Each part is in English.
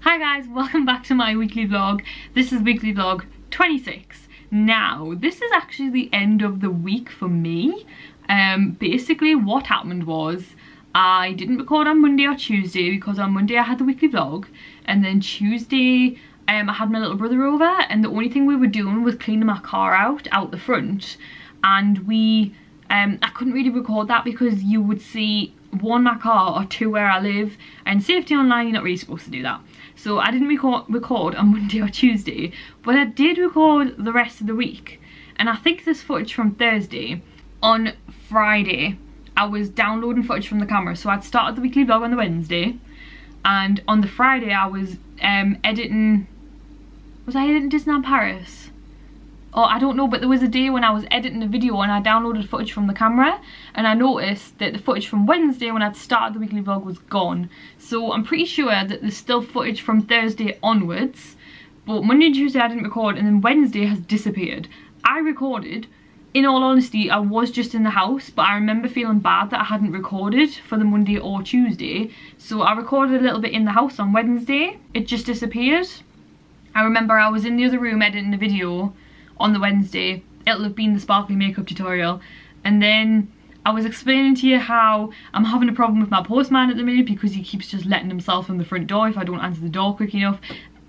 Hi guys, welcome back to my weekly vlog. This is weekly vlog 26. Now, this is actually the end of the week for me. Basically what happened was I didn't record on Monday or Tuesday because on Monday I had the weekly vlog, and then Tuesday I had my little brother over, and the only thing we were doing was cleaning my car out the front, and I couldn't really record that because you would see one, my car, or two, where I live, and safety online, you're not really supposed to do that. So I didn't record on Monday or Tuesday, but I did record the rest of the week. And I think this footage from Thursday. On Friday I was downloading footage from the camera, so I'd started the weekly vlog on the Wednesday, and on the Friday I was editing. Was I editing Disneyland Paris? Oh, I don't know, but there was a day when I was editing a video and I downloaded footage from the camera, and I noticed that the footage from Wednesday when I'd started the weekly vlog was gone. So I'm pretty sure that there's still footage from Thursday onwards, but Monday and Tuesday I didn't record, and then Wednesday has disappeared. I recorded. In all honesty, I was just in the house, but I remember feeling bad that I hadn't recorded for the Monday or Tuesday, so I recorded a little bit in the house on Wednesday. It just disappeared. I remember I was in the other room editing a video on the Wednesday. It'll have been the sparkly makeup tutorial, and then I was explaining to you how I'm having a problem with my postman at the minute because he keeps just letting himself in the front door if I don't answer the door quick enough,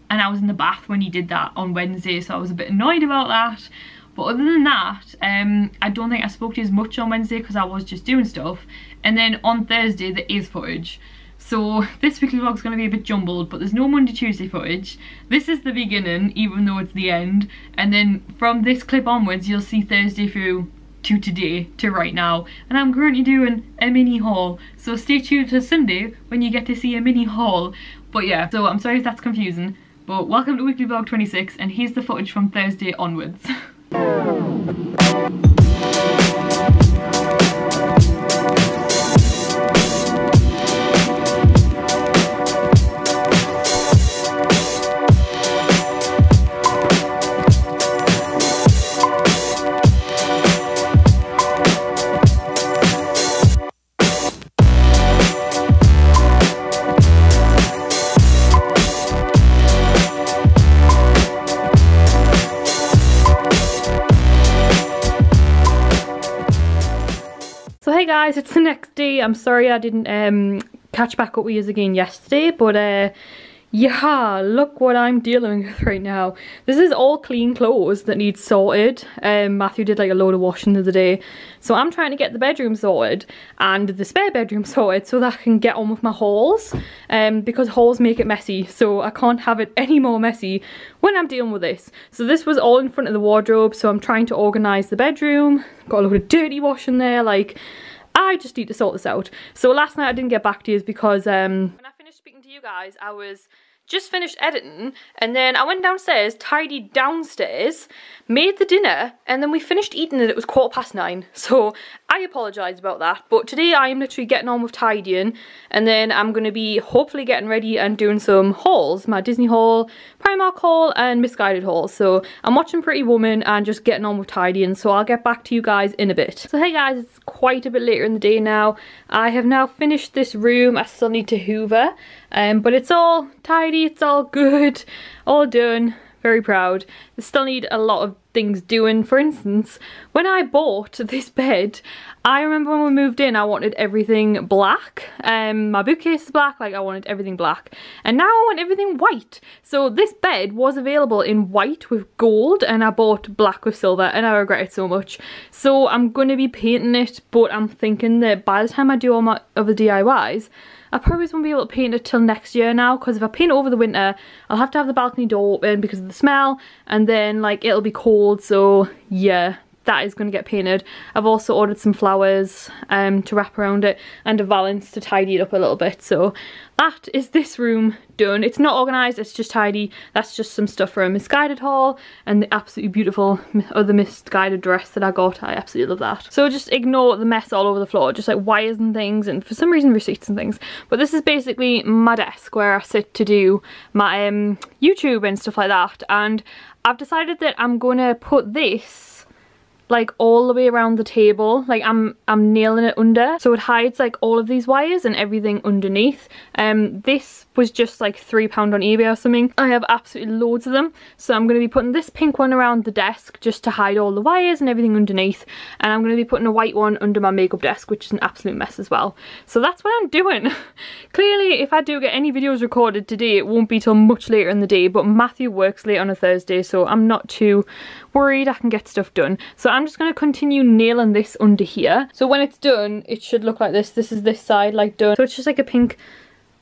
and I was in the bath when he did that on Wednesday, so I was a bit annoyed about that. But other than that, I don't think I spoke to you as much on Wednesday because I was just doing stuff. And then on Thursday there is footage. So this weekly vlog is going to be a bit jumbled, but there's no Monday Tuesday footage. This is the beginning, even though it's the end. And then from this clip onwards you'll see Thursday through to today, to right now. And I'm currently doing a mini haul, so stay tuned to Sunday when you get to see a mini haul. But yeah, so I'm sorry if that's confusing, but welcome to weekly vlog 26, and here's the footage from Thursday onwards. So hey guys, it's the next day. I'm sorry I didn't catch back up with you again yesterday, but yeah, look what I'm dealing with right now. This is all clean clothes that need sorted. Matthew did like a load of washing the other day, so I'm trying to get the bedroom sorted and the spare bedroom sorted so that I can get on with my hauls, because hauls make it messy, so I can't have it any more messy when I'm dealing with this. So this was all in front of the wardrobe, so I'm trying to organise the bedroom. Got a load of dirty washing there, like I just need to sort this out. So last night I didn't get back to you because when I finished speaking to you guys, I was just finished editing, and then I went downstairs, tidied downstairs, made the dinner, and then we finished eating and it was 9:15. So I apologise about that, but today I am literally getting on with tidying, and then I'm going to be hopefully getting ready and doing some hauls, my Disney haul, Primark haul, and Misguided haul. So I'm watching Pretty Woman and just getting on with tidying, so I'll get back to you guys in a bit. So hey guys, it's quite a bit later in the day now. I have now finished this room. I still need to hoover, but it's all tidy, it's all good, all done. Very proud. I still need a lot of things doing. For instance, when I bought this bed, I remember when we moved in I wanted everything black. My bookcase is black, like I wanted everything black, and now I want everything white. So this bed was available in white with gold, and I bought black with silver, and I regret it so much. So I'm going to be painting it, but I'm thinking that by the time I do all my other DIYs, I probably won't be able to paint it till next year now, because if I paint it over the winter I'll have to have the balcony door open because of the smell, and then like it'll be cold, so yeah, that is going to get painted. I've also ordered some flowers to wrap around it, and a valance to tidy it up a little bit. So that is this room done. It's not organised, it's just tidy. That's just some stuff for a Misguided haul, and the absolutely beautiful other Misguided dress that I got. I absolutely love that. So just ignore the mess all over the floor, just like wires and things, and for some reason receipts and things. But this is basically my desk where I sit to do my YouTube and stuff like that, and I've decided that I'm going to put this like all the way around the table. Like I'm nailing it under, so it hides like all of these wires and everything underneath. This was just like £3 on eBay or something. I have absolutely loads of them, so I'm going to be putting this pink one around the desk just to hide all the wires and everything underneath, and I'm going to be putting a white one under my makeup desk, which is an absolute mess as well. So that's what I'm doing. Clearly if I do get any videos recorded today, it won't be till much later in the day, but Matthew works late on a Thursday, so I'm not too worried, I can get stuff done. So I'm just going to continue nailing this under here. So when it's done, it should look like this. This is this side like done. So it's just like a pink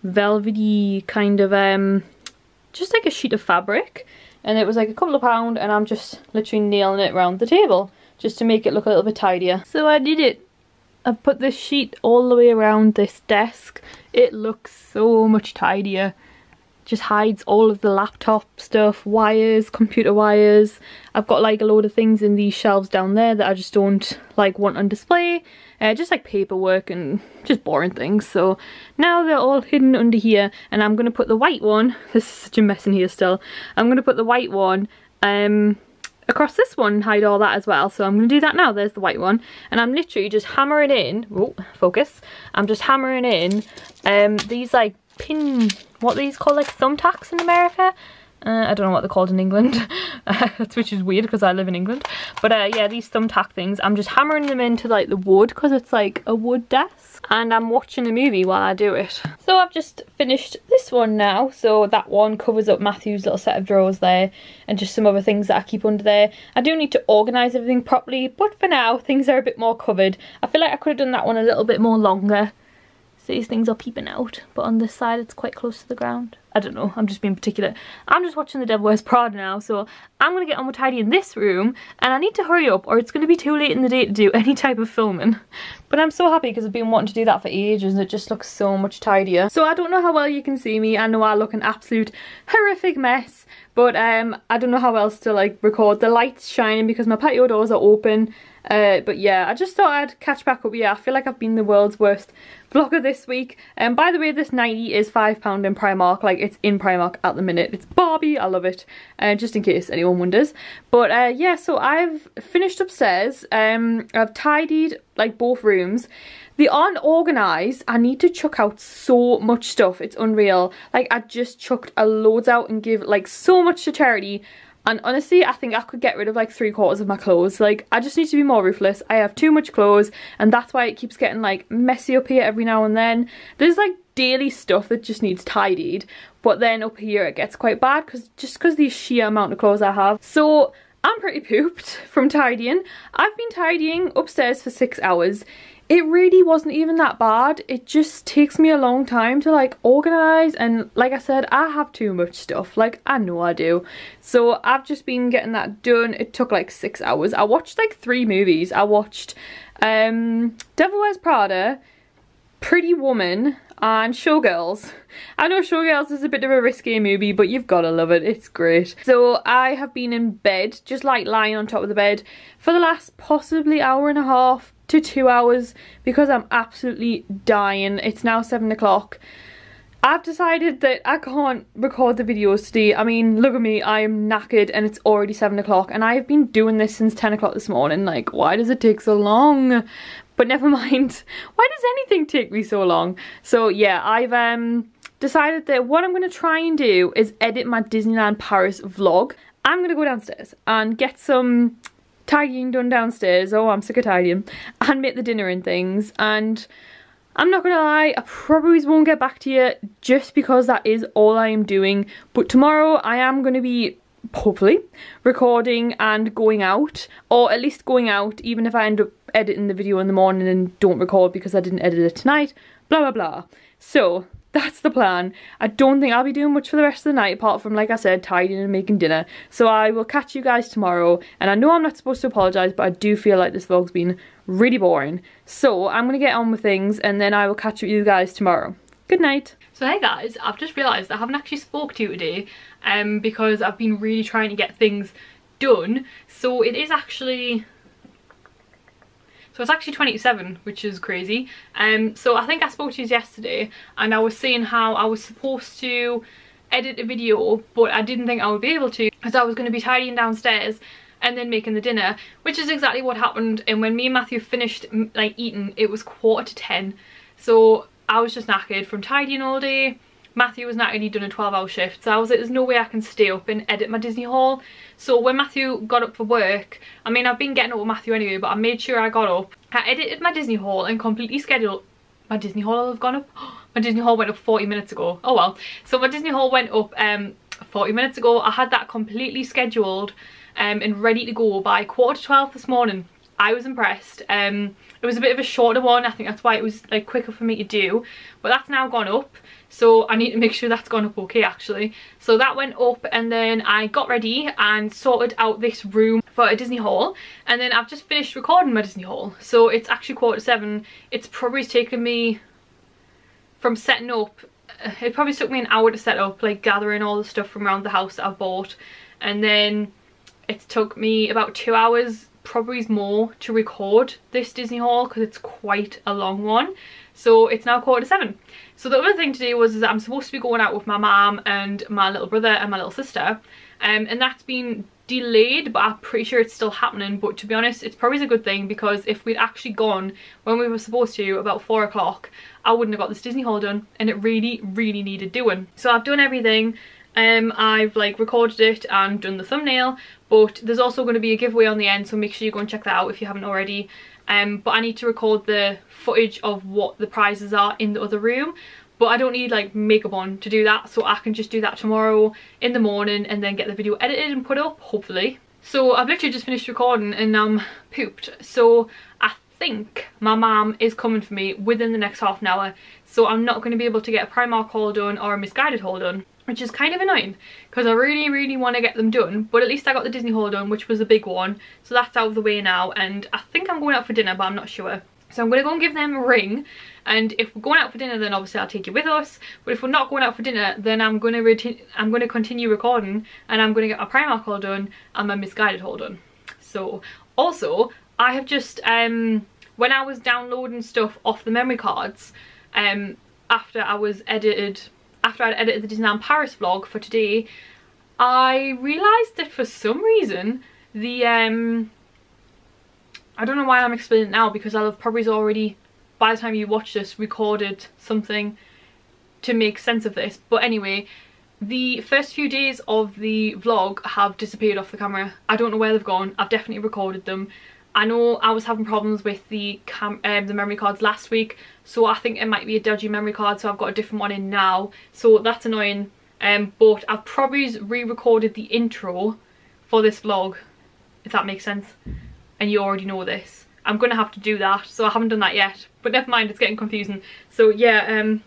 velvety kind of just like a sheet of fabric, and it was like a couple of pound, and I'm just literally nailing it around the table just to make it look a little bit tidier. So I did it. I've put this sheet all the way around this desk. It looks so much tidier. Just hides all of the laptop stuff, wires, computer wires. I've got like a load of things in these shelves down there that I just don't like want on display. Just like paperwork and just boring things. So now they're all hidden under here, and I'm going to put the white one, this is such a mess in here still, I'm going to put the white one across this one and hide all that as well. So I'm going to do that now. There's the white one, and I'm literally just hammering in, oh focus, I'm just hammering in these like pin, what these called, like thumbtacks in America. I don't know what they're called in England, which is weird because I live in England. But yeah, these thumbtack things, I'm just hammering them into like the wood because it's like a wood desk. And I'm watching a movie while I do it. So I've just finished this one now. So that one covers up Matthew's little set of drawers there, and just some other things that I keep under there. I do need to organise everything properly, but for now things are a bit more covered. I feel like I could have done that one a little bit more longer. So these things are peeping out, but on this side it's quite close to the ground. I don't know, I'm just being particular. I'm just watching The Devil Wears Prada now, so I'm going to get on with tidying this room, and I need to hurry up or it's going to be too late in the day to do any type of filming. But I'm so happy because I've been wanting to do that for ages, and it just looks so much tidier. So I don't know how well you can see me. I know I look an absolute horrific mess, but I don't know how else to like record. The light's shining because my patio doors are open. But yeah, I just thought I'd catch back up. Yeah, I feel like I've been the world's worst vlogger this week. And by the way, this 90 is £5 in Primark. Like, it's in Primark at the minute. It's Barbie, I love it. Just in case anyone wonders. But yeah, so I've finished upstairs. I've tidied like both rooms. They aren't organised. I need to chuck out so much stuff. It's unreal. Like, I just chucked a loads out and give like so much to charity. And honestly, I think I could get rid of like 3/4 of my clothes. Like, I just need to be more ruthless. I have too much clothes, and that's why it keeps getting like messy up here every now and then. There's like daily stuff that just needs tidied, but then up here it gets quite bad because the sheer amount of clothes I have. So I'm pretty pooped from tidying. I've been tidying upstairs for 6 hours. It really wasn't even that bad. It just takes me a long time to like organise, and like I said, I have too much stuff. Like, I know I do. So I've just been getting that done. It took like 6 hours. I watched like 3 movies. I watched Devil Wears Prada, Pretty Woman, and Showgirls. I know Showgirls is a bit of a risky movie, but you've gotta love it. It's great. So I have been in bed, just like lying on top of the bed for the last possibly hour and a half to 2 hours because I'm absolutely dying. It's now 7 o'clock. I've decided that I can't record the videos today. I mean, look at me, I am knackered and it's already 7 o'clock, and I've been doing this since 10 o'clock this morning. Like, why does it take so long? But never mind. Why does anything take me so long? So yeah, I've decided that what I'm going to try and do is edit my Disneyland Paris vlog. I'm going to go downstairs and get some tidying done downstairs. Oh, I'm sick of tidying. And make the dinner and things. And I'm not gonna lie, I probably won't get back to you just because that is all I am doing. But tomorrow I am going to be, hopefully, recording and going out. Or at least going out, even if I end up editing the video in the morning and don't record because I didn't edit it tonight. Blah blah blah. So that's the plan. I don't think I'll be doing much for the rest of the night apart from, like I said, tidying and making dinner. So I will catch you guys tomorrow. And I know I'm not supposed to apologise, but I do feel like this vlog's been really boring. So I'm going to get on with things and then I will catch up with you guys tomorrow. Good night. So hey guys, I've just realised I haven't actually spoke to you today because I've been really trying to get things done. So it is actually... So it's actually 27, which is crazy. So I think I spoke to you yesterday and I was saying how I was supposed to edit a video, but I didn't think I would be able to because I was going to be tidying downstairs and then making the dinner, which is exactly what happened. And when me and Matthew finished like eating, it was 9:45. So I was just knackered from tidying all day. Matthew was knackered, he'd done a 12-hour shift, so I was like, there's no way I can stay up and edit my Disney haul. So when Matthew got up for work, I mean, I've been getting up with Matthew anyway, but I made sure I got up, I edited my Disney haul and completely scheduled. My Disney haul have gone up? My Disney haul went up 40 minutes ago. Oh well. So my Disney haul went up 40 minutes ago. I had that completely scheduled and ready to go by 11:45 this morning. I was impressed. It was a bit of a shorter one. I think that's why it was like quicker for me to do, but that's now gone up, so I need to make sure that's gone up okay actually. So that went up, and then I got ready and sorted out this room for a Disney haul, and then I've just finished recording my Disney haul. So it's actually 7:15. It's probably taken me from setting up, it probably took me an hour to set up, like gathering all the stuff from around the house that I've bought, and then it took me about 2 hours, probably more, to record this Disney haul because it's quite a long one. So it's now 7:15. So the other thing today was that I'm supposed to be going out with my mum and my little brother and my little sister, and that's been delayed, but I'm pretty sure it's still happening. But to be honest, it's probably a good thing, because if we'd actually gone when we were supposed to about 4 o'clock, I wouldn't have got this Disney haul done, and it really needed doing. So I've done everything. I've like recorded it and done the thumbnail, but there's also going to be a giveaway on the end, so make sure you go and check that out if you haven't already. But I need to record the footage of what the prizes are in the other room, but I don't need like makeup on to do that, so I can just do that tomorrow in the morning and then get the video edited and put up, hopefully. So I've literally just finished recording and I'm pooped, so I think my mum is coming for me within the next half an hour, so I'm not going to be able to get a Primark haul done or a Misguided haul done, which is kind of annoying because I really want to get them done. But at least I got the Disney haul done, which was a big one, so that's out of the way now, and I think I'm going out for dinner, but I'm not sure. So I'm going to go and give them a ring, and if we're going out for dinner then obviously I'll take you with us, but if we're not going out for dinner then I'm going to continue recording, and I'm going to get my Primark haul done and my Misguided haul done. So also I have just when I was downloading stuff off the memory cards, after I'd edited the Disneyland Paris vlog for today, I realised that for some reason the I don't know why I'm explaining it now, because I'll have probably already, by the time you watch this, recorded something to make sense of this. But anyway, the first few days of the vlog have disappeared off the camera. I don't know where they've gone. I've definitely recorded them. I know I was having problems with the memory cards last week, so I think it might be a dodgy memory card, so I've got a different one in now, so that's annoying. But I've probably re-recorded the intro for this vlog, if that makes sense, and you already know this. I'm gonna have to do that, so I haven't done that yet, but never mind, it's getting confusing. So yeah,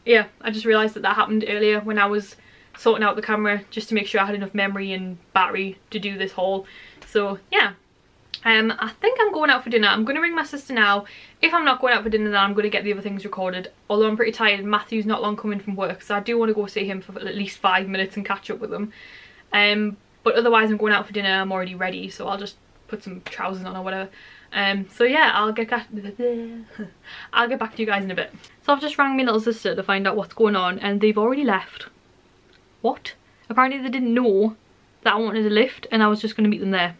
yeah, I just realised that that happened earlier when I was sorting out the camera, just to make sure I had enough memory and battery to do this haul. So yeah. I think I'm going out for dinner. I'm going to ring my sister now. If I'm not going out for dinner, then I'm going to get the other things recorded. Although I'm pretty tired, Matthew's not long coming from work, so I do want to go see him for at least 5 minutes and catch up with him. But otherwise I'm going out for dinner. I'm already ready, so I'll just put some trousers on or whatever. So yeah, I'll get back to you guys in a bit. So I've just rang my little sister to find out what's going on, and they've already left. What? Apparently they didn't know that I wanted a lift and I was just going to meet them there.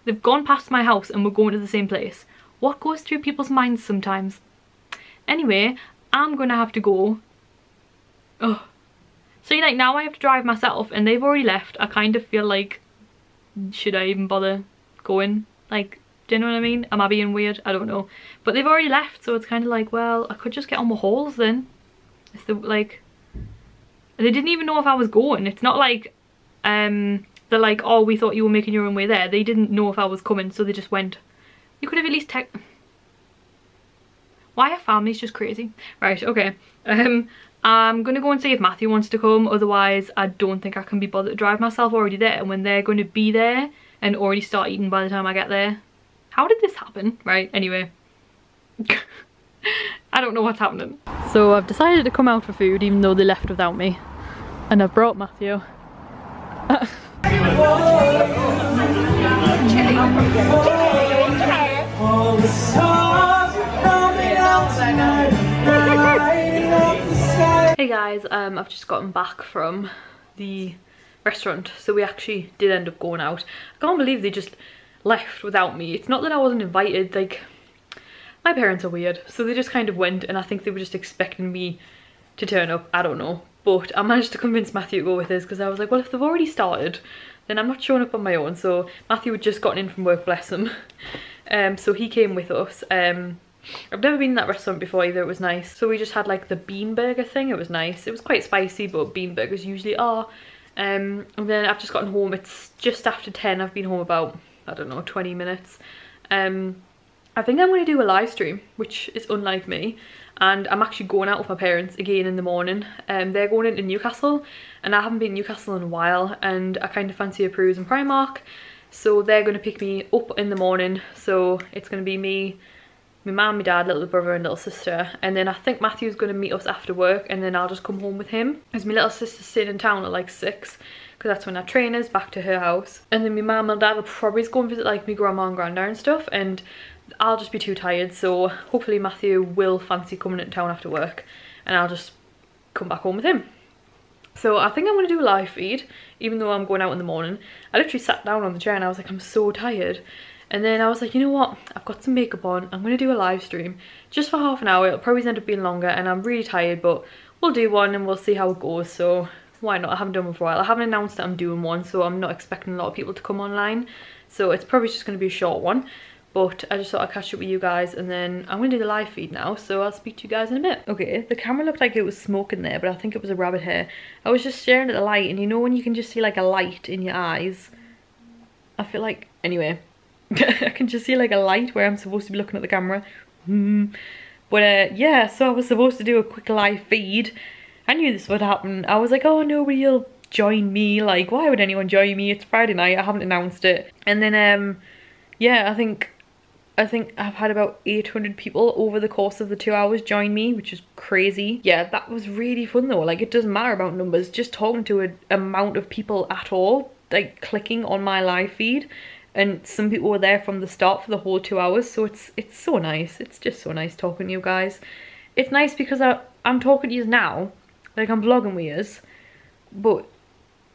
They've gone past my house and we're going to the same place. What goes through people's minds sometimes? Anyway, I'm gonna have to go. Ugh. So like now I have to drive myself and they've already left. I kind of feel like, should I even bother going? Like, do you know what I mean? Am I being weird? I don't know. But they've already left, so it's kind of like, well, I could just get on with hauls then. If they like, they didn't even know if I was going. It's not like they're like, oh, we thought you were making your own way there. They didn't know if I was coming, so they just went. You could have at least Why are families just crazy? Right, okay. I'm gonna go and see if Matthew wants to come, otherwise I don't think I can be bothered to drive myself already there, and when they're going to be there and already start eating by the time I get there. How did this happen? Right, anyway. I don't know what's happening. So I've decided to come out for food even though they left without me. And I've brought Matthew. Hey guys, I've just gotten back from the restaurant, so we actually did end up going out. I can't believe they just left without me. It's not that I wasn't invited, like, my parents are weird, so they just kind of went, and I think they were just expecting me to turn up. I don't know, but I managed to convince Matthew to go with us, because I was like, well, if they've already started, then I'm not showing up on my own. So Matthew had just gotten in from work, bless him. So he came with us. I've never been in that restaurant before either. It was nice. So we just had like the bean burger thing. It was nice. It was quite spicy, but bean burgers usually are. And then I've just gotten home. It's just after 10. I've been home about, I don't know, 20 minutes. I think I'm going to do a live stream, which is unlike me. And I'm actually going out with my parents again in the morning. They're going into Newcastle, and I haven't been in Newcastle in a while, and I kind of fancy a cruise in Primark. So they're going to pick me up in the morning. So it's going to be me, my mum, my dad, little brother and little sister. And then I think Matthew's going to meet us after work, and then I'll just come home with him. Because my little sister's staying in town at like 6, because that's when our train is back to her house. And then my mum and dad will probably go and visit like my grandma and granddad and stuff, and I'll just be too tired. So hopefully Matthew will fancy coming into town after work, and I'll just come back home with him. So I think I'm going to do a live feed, even though I'm going out in the morning. I literally sat down on the chair and I was like, I'm so tired. And then I was like, you know what, I've got some makeup on, I'm going to do a live stream just for half an hour. It'll probably end up being longer, and I'm really tired, but we'll do one and we'll see how it goes. So why not? I haven't done one for a while. I haven't announced that I'm doing one, so I'm not expecting a lot of people to come online. So it's probably just going to be a short one. But I just thought I'd catch up with you guys, and then I'm going to do the live feed now, so I'll speak to you guys in a bit. Okay, the camera looked like it was smoke in there, but I think it was a rabbit hair. I was just staring at the light, and you know when you can just see like a light in your eyes? I feel like, anyway, I can just see like a light where I'm supposed to be looking at the camera. But yeah, so I was supposed to do a quick live feed. I knew this would happen. I was like, oh, nobody'll join me. Like, why would anyone join me? It's Friday night, I haven't announced it. And then, yeah, I think I've had about 800 people over the course of the 2 hours join me, which is crazy. Yeah, that was really fun though. Like, it doesn't matter about numbers, just talking to an amount of people at all, like clicking on my live feed. And some people were there from the start for the whole 2 hours, so it's so nice. It's just so nice talking to you guys. It's nice because I'm talking to you now, like I'm vlogging with you, but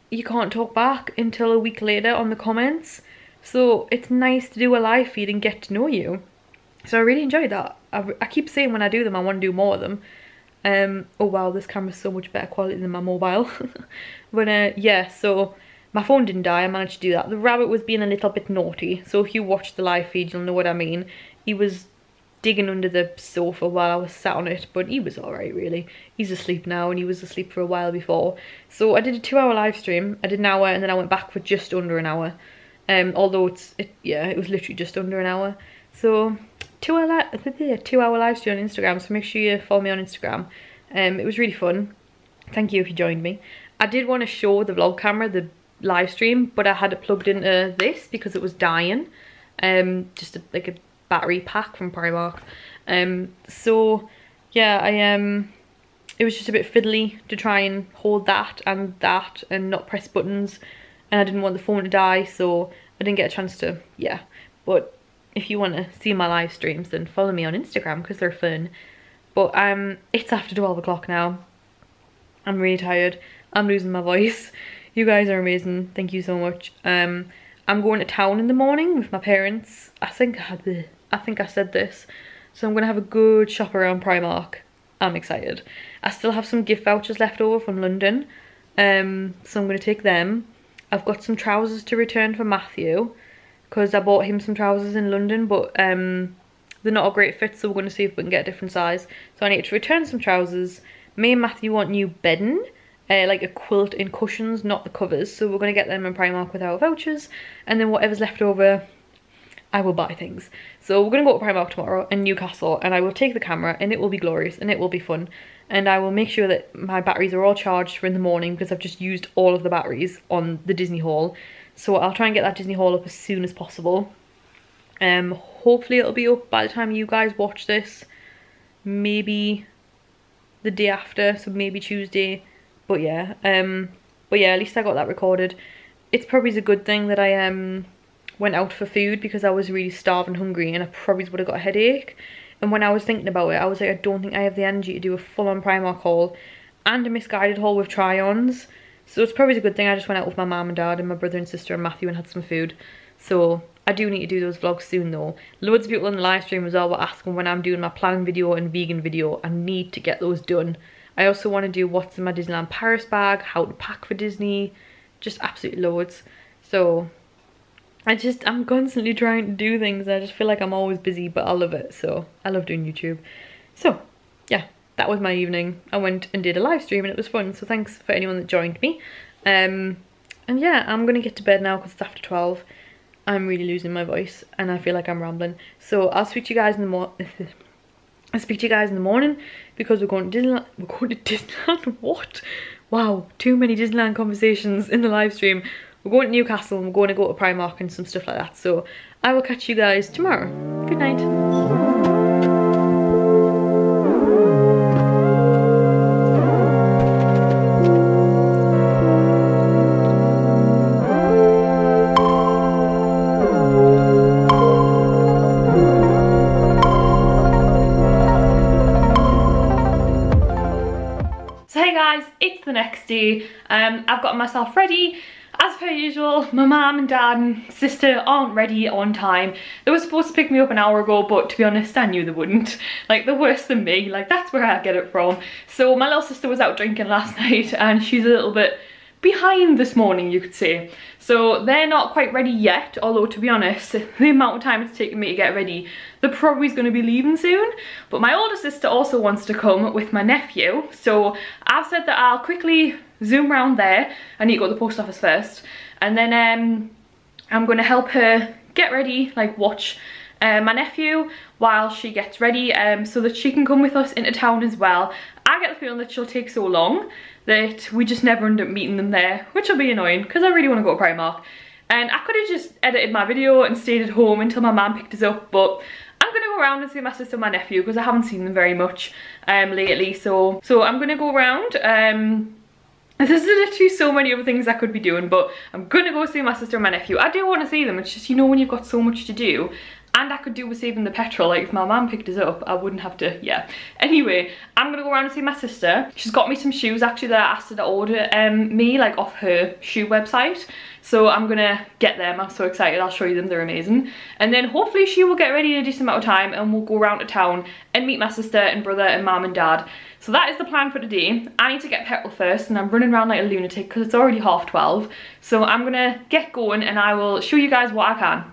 you can't talk back until a week later on the comments. So it's nice to do a live feed and get to know you. So I really enjoyed that. I keep saying when I do them, I want to do more of them. Oh wow, this camera's so much better quality than my mobile. But yeah, so my phone didn't die, I managed to do that. The rabbit was being a little bit naughty, so if you watch the live feed, you'll know what I mean. He was digging under the sofa while I was sat on it, but he was alright really. He's asleep now, and he was asleep for a while before. So I did a 2-hour live stream. I did an hour, and then I went back for just under an hour. Although it was literally just under an hour. So 2-hour live stream on Instagram, so make sure you follow me on Instagram. It was really fun. Thank you if you joined me. I did want to show the vlog camera, the live stream, but I had it plugged into this because it was dying. Just like a battery pack from Primark. So yeah, it was just a bit fiddly to try and hold that and not press buttons. And I didn't want the phone to die, so I didn't get a chance to, yeah. But if you want to see my live streams, then follow me on Instagram because they're fun. But it's after 12 o'clock now. I'm really tired. I'm losing my voice. You guys are amazing. Thank you so much. I'm going to town in the morning with my parents. I think I said this. So I'm going to have a good shop around Primark. I'm excited. I still have some gift vouchers left over from London. So I'm going to take them. I've got some trousers to return for Matthew, because I bought him some trousers in London, but they're not a great fit, so we're going to see if we can get a different size. So I need to return some trousers. Me and Matthew want new bedding, like a quilt in cushions, not the covers, so we're going to get them in Primark with our vouchers, and then whatever's left over, I will buy things. So we're going to go to Primark tomorrow in Newcastle, and I will take the camera, and it will be glorious, and it will be fun. And I will make sure that my batteries are all charged for in the morning, because I've just used all of the batteries on the Disney haul. So I'll try and get that Disney haul up as soon as possible. Hopefully it'll be up by the time you guys watch this. Maybe the day after, so maybe Tuesday. But yeah, at least I got that recorded. It's probably a good thing that I went out for food, because I was really starving and hungry, and I probably would have got a headache. And when I was thinking about it, I was like, I don't think I have the energy to do a full-on Primark haul and a misguided haul with try-ons. So it's probably a good thing I just went out with my mum and dad and my brother and sister and Matthew and had some food. So I do need to do those vlogs soon though. Loads of people in the live stream as well were asking when I'm doing my planning video and vegan video. I need to get those done. I also want to do what's in my Disneyland Paris bag, how to pack for Disney, just absolutely loads. So I'm constantly trying to do things. I just feel like I'm always busy, but I love it. So I love doing YouTube. So yeah, that was my evening. I went and did a live stream and it was fun. So thanks for anyone that joined me. And yeah, I'm gonna get to bed now because it's after 12. I'm really losing my voice and I feel like I'm rambling. So I'll speak to you guys in the I'll speak to you guys in the morning because we're going to Disneyland. We're going to Disneyland? What? Wow, too many Disneyland conversations in the live stream. We're going to Newcastle and we're going to go to Primark and some stuff like that. So I will catch you guys tomorrow. Good night. It's the next day. I've got myself ready as per usual. My mum and dad and sister aren't ready on time. They were supposed to pick me up an hour ago, but to be honest I knew they wouldn't. Like, they're worse than me. Like, that's where I get it from. So my little sister was out drinking last night and she's a little bit behind this morning, you could say. So they're not quite ready yet, although to be honest, the amount of time it's taken me to get ready, they're probably going to be leaving soon. But my older sister also wants to come with my nephew, so I've said that I'll quickly zoom around there. I need to go to the post office first, and then I'm going to help her get ready, like watch my nephew while she gets ready, so that she can come with us into town as well. I get the feeling that she'll take so long that we just never end up meeting them there, which will be annoying because I really want to go to Primark. And I could have just edited my video and stayed at home until my mum picked us up, but I'm going to go around and see my sister and my nephew because I haven't seen them very much lately. So I'm going to go around. There's literally so many other things I could be doing, but I'm going to go see my sister and my nephew. I do want to see them. It's just, you know, when you've got so much to do. And I could do with saving the petrol. Like, if my mum picked us up, I wouldn't have to, yeah. Anyway, I'm gonna go around and see my sister. She's got me some shoes, actually, that I asked her to order me, like, off her shoe website. So I'm gonna get them. I'm so excited. I'll show you them. They're amazing. And then hopefully she will get ready in a decent amount of time and we'll go around to town and meet my sister and brother and mum and dad. So that is the plan for today. I need to get petrol first and I'm running around like a lunatic because it's already 12:30. So I'm gonna get going and I will show you guys what I can.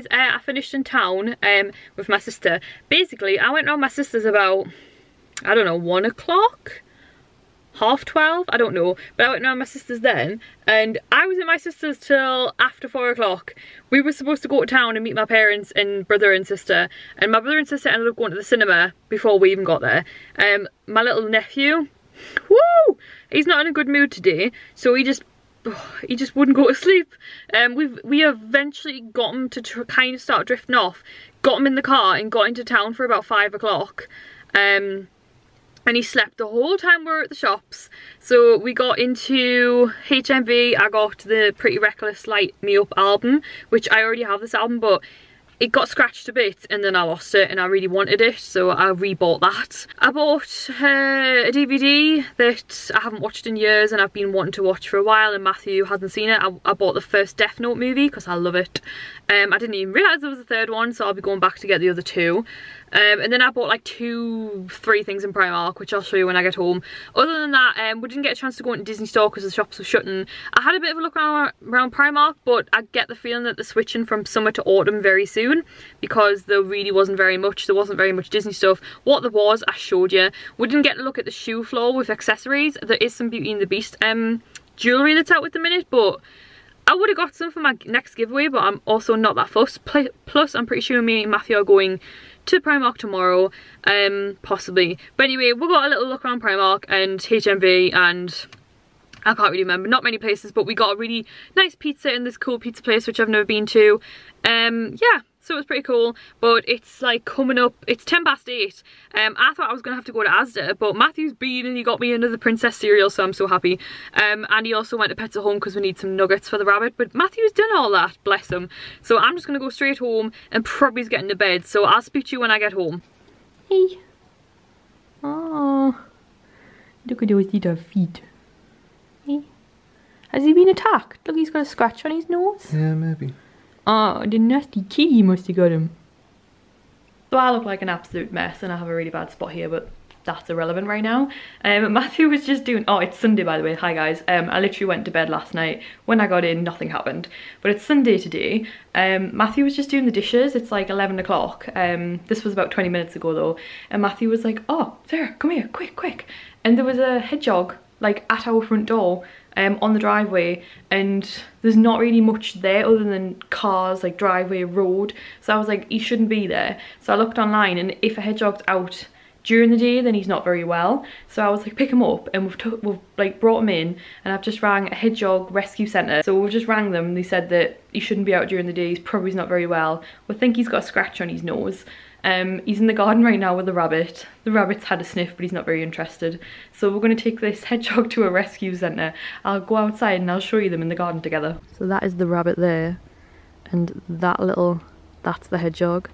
guys, I finished in town with my sister. Basically, I went round my sister's about, I don't know, 1 o'clock? 12:30, I don't know, but I went around my sister's then, and I was at my sister's till after 4 o'clock. We were supposed to go to town and meet my parents and brother and sister, and my brother and sister ended up going to the cinema before we even got there. My little nephew, woo, he's not in a good mood today, so he just wouldn't go to sleep. We eventually got him to kind of start drifting off, got him in the car and got into town for about 5 o'clock. And he slept the whole time we were at the shops. So we got into HMV. I got the Pretty Reckless Light Me Up album, which I already have this album, but it got scratched a bit and then I lost it and I really wanted it, so I rebought that. I bought a DVD that I haven't watched in years and I've been wanting to watch for a while, and Matthew hasn't seen it. I bought the first Death Note movie because I love it. I didn't even realise there was a third one, so I'll be going back to get the other two. And then I bought like 2-3 things in Primark, which I'll show you when I get home. Other than that, we didn't get a chance to go into Disney Store because the shops were shutting. I had a bit of a look around Primark, but I get the feeling that they're switching from summer to autumn very soon, because there really wasn't very much. There wasn't very much Disney stuff. What there was, I showed you. We didn't get to look at the shoe floor with accessories. There is some Beauty and the Beast jewellery that's out at the minute, but I would have got some for my next giveaway, but I'm also not that fussed. Plus, I'm pretty sure me and Matthew are going to Primark tomorrow, possibly. But anyway, we got a little look around Primark and HMV, and I can't really remember, not many places, but we got a really nice pizza in this cool pizza place which I've never been to. Yeah, so it was pretty cool, but it's like coming up, it's 8:10. I thought I was gonna have to go to Asda, but Matthew's been and he got me another princess cereal, so I'm so happy. And he also went to Pets at Home because we need some nuggets for the rabbit, but Matthew's done all that, bless him. So I'm just gonna go straight home and probably getting to bed, so I'll speak to you when I get home. Hey. Oh, look at those little feet. Hey. Has he been attacked? Look, he's got a scratch on his nose. Yeah, maybe. Oh, the nasty kitty must have got him. So I look like an absolute mess and I have a really bad spot here, but that's irrelevant right now. Matthew was just doing, oh, it's Sunday by the way, hi guys. I literally went to bed last night. When I got in, nothing happened, but it's Sunday today. Matthew was just doing the dishes. It's like 11 o'clock. This was about 20 minutes ago though, and Matthew was like, oh, Sarah, come here, quick. And there was a hedgehog like at our front door, on the driveway, and there's not really much there other than cars, like driveway, road. So I was like, he shouldn't be there. So I looked online, and if a hedgehog's out during the day, then he's not very well. So I was like, pick him up, and we've like brought him in, and I've just rang a hedgehog rescue centre. So we've just rang them, and they said that he shouldn't be out during the day. He's probably not very well. We think he's got a scratch on his nose. He's in the garden right now with the rabbit. The rabbit's had a sniff, but he's not very interested. So we're going to take this hedgehog to a rescue centre. I'll go outside and I'll show you them in the garden together. So that is the rabbit there, and that's the hedgehog.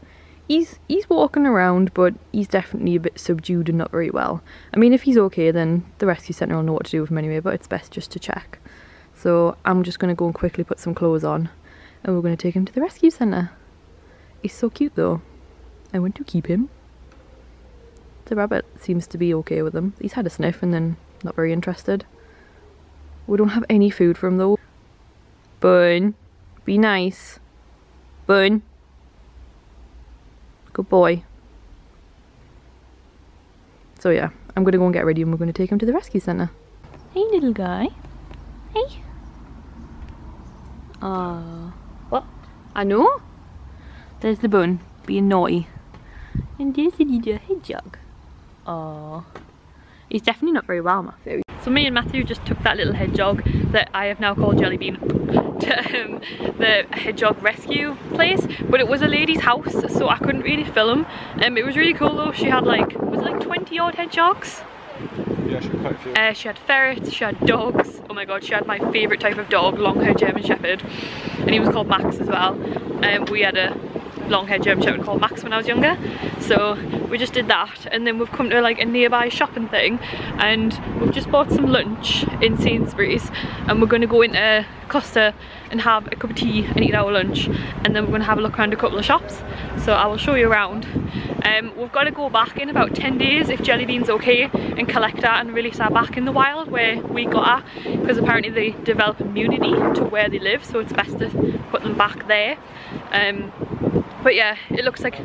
He's walking around, but he's definitely a bit subdued and not very well. I mean, if he's okay, then the rescue centre will know what to do with him anyway, but it's best just to check. So I'm just going to go and quickly put some clothes on, and we're going to take him to the rescue centre. He's so cute though. I want to keep him. The rabbit seems to be okay with him. He's had a sniff and then not very interested. We don't have any food for him though. Bun, be nice. Bun. Good boy. So yeah, I'm gonna go and get ready and we're gonna take him to the rescue centre. Hey little guy. Hey. What? I know. There's the Bun being naughty. And there's a little hedgehog. Oh, he's definitely not very well, Matthew. So me and Matthew just took that little hedgehog that I have now called Jellybean to the hedgehog rescue place, but it was a lady's house, so I couldn't really film. It was really cool though. She had like, was it like 20 odd hedgehogs? Yeah, she had quite a few. She had ferrets, she had dogs. Oh my god, she had my favourite type of dog, long-haired German Shepherd, and he was called Max as well. We had a long-haired German Shepherd called Max when I was younger, so we just did that, and then we've come to like a nearby shopping thing, and we've just bought some lunch in Sainsbury's, and we're going to go into Costa and have a cup of tea and eat our lunch, and then we're going to have a look around a couple of shops, so I will show you around. We've got to go back in about 10 days if Jellybean's okay and collect her and release her back in the wild where we got her, because apparently they develop immunity to where they live, so it's best to put them back there. But yeah, it looks like,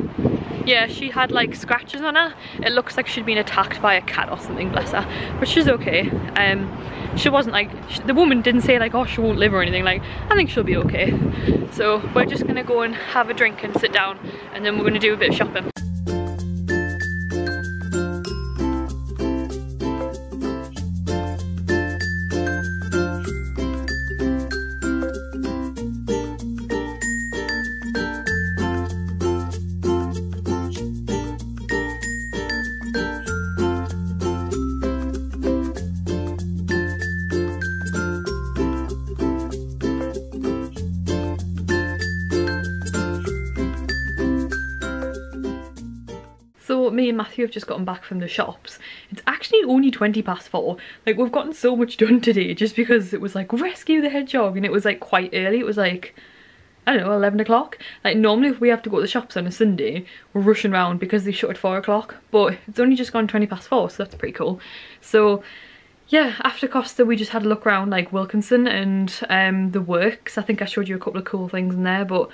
yeah, she had like scratches on her. It looks like she'd been attacked by a cat or something, bless her, but she's okay. She wasn't like, the woman didn't say like, oh, she won't live or anything. Like, I think she'll be okay. So we're just gonna go and have a drink and sit down, and then we're gonna do a bit of shopping. So me and Matthew have just gotten back from the shops. It's actually only 4:20. Like, we've gotten so much done today just because it was like rescue the hedgehog, and it was like quite early. It was like, I don't know, 11 o'clock. Like, normally if we have to go to the shops on a Sunday, we're rushing around because they shut at 4 o'clock, but it's only just gone 4:20, so that's pretty cool. So yeah, after Costa we just had a look around like Wilkinson and the works. I think I showed you a couple of cool things in there, but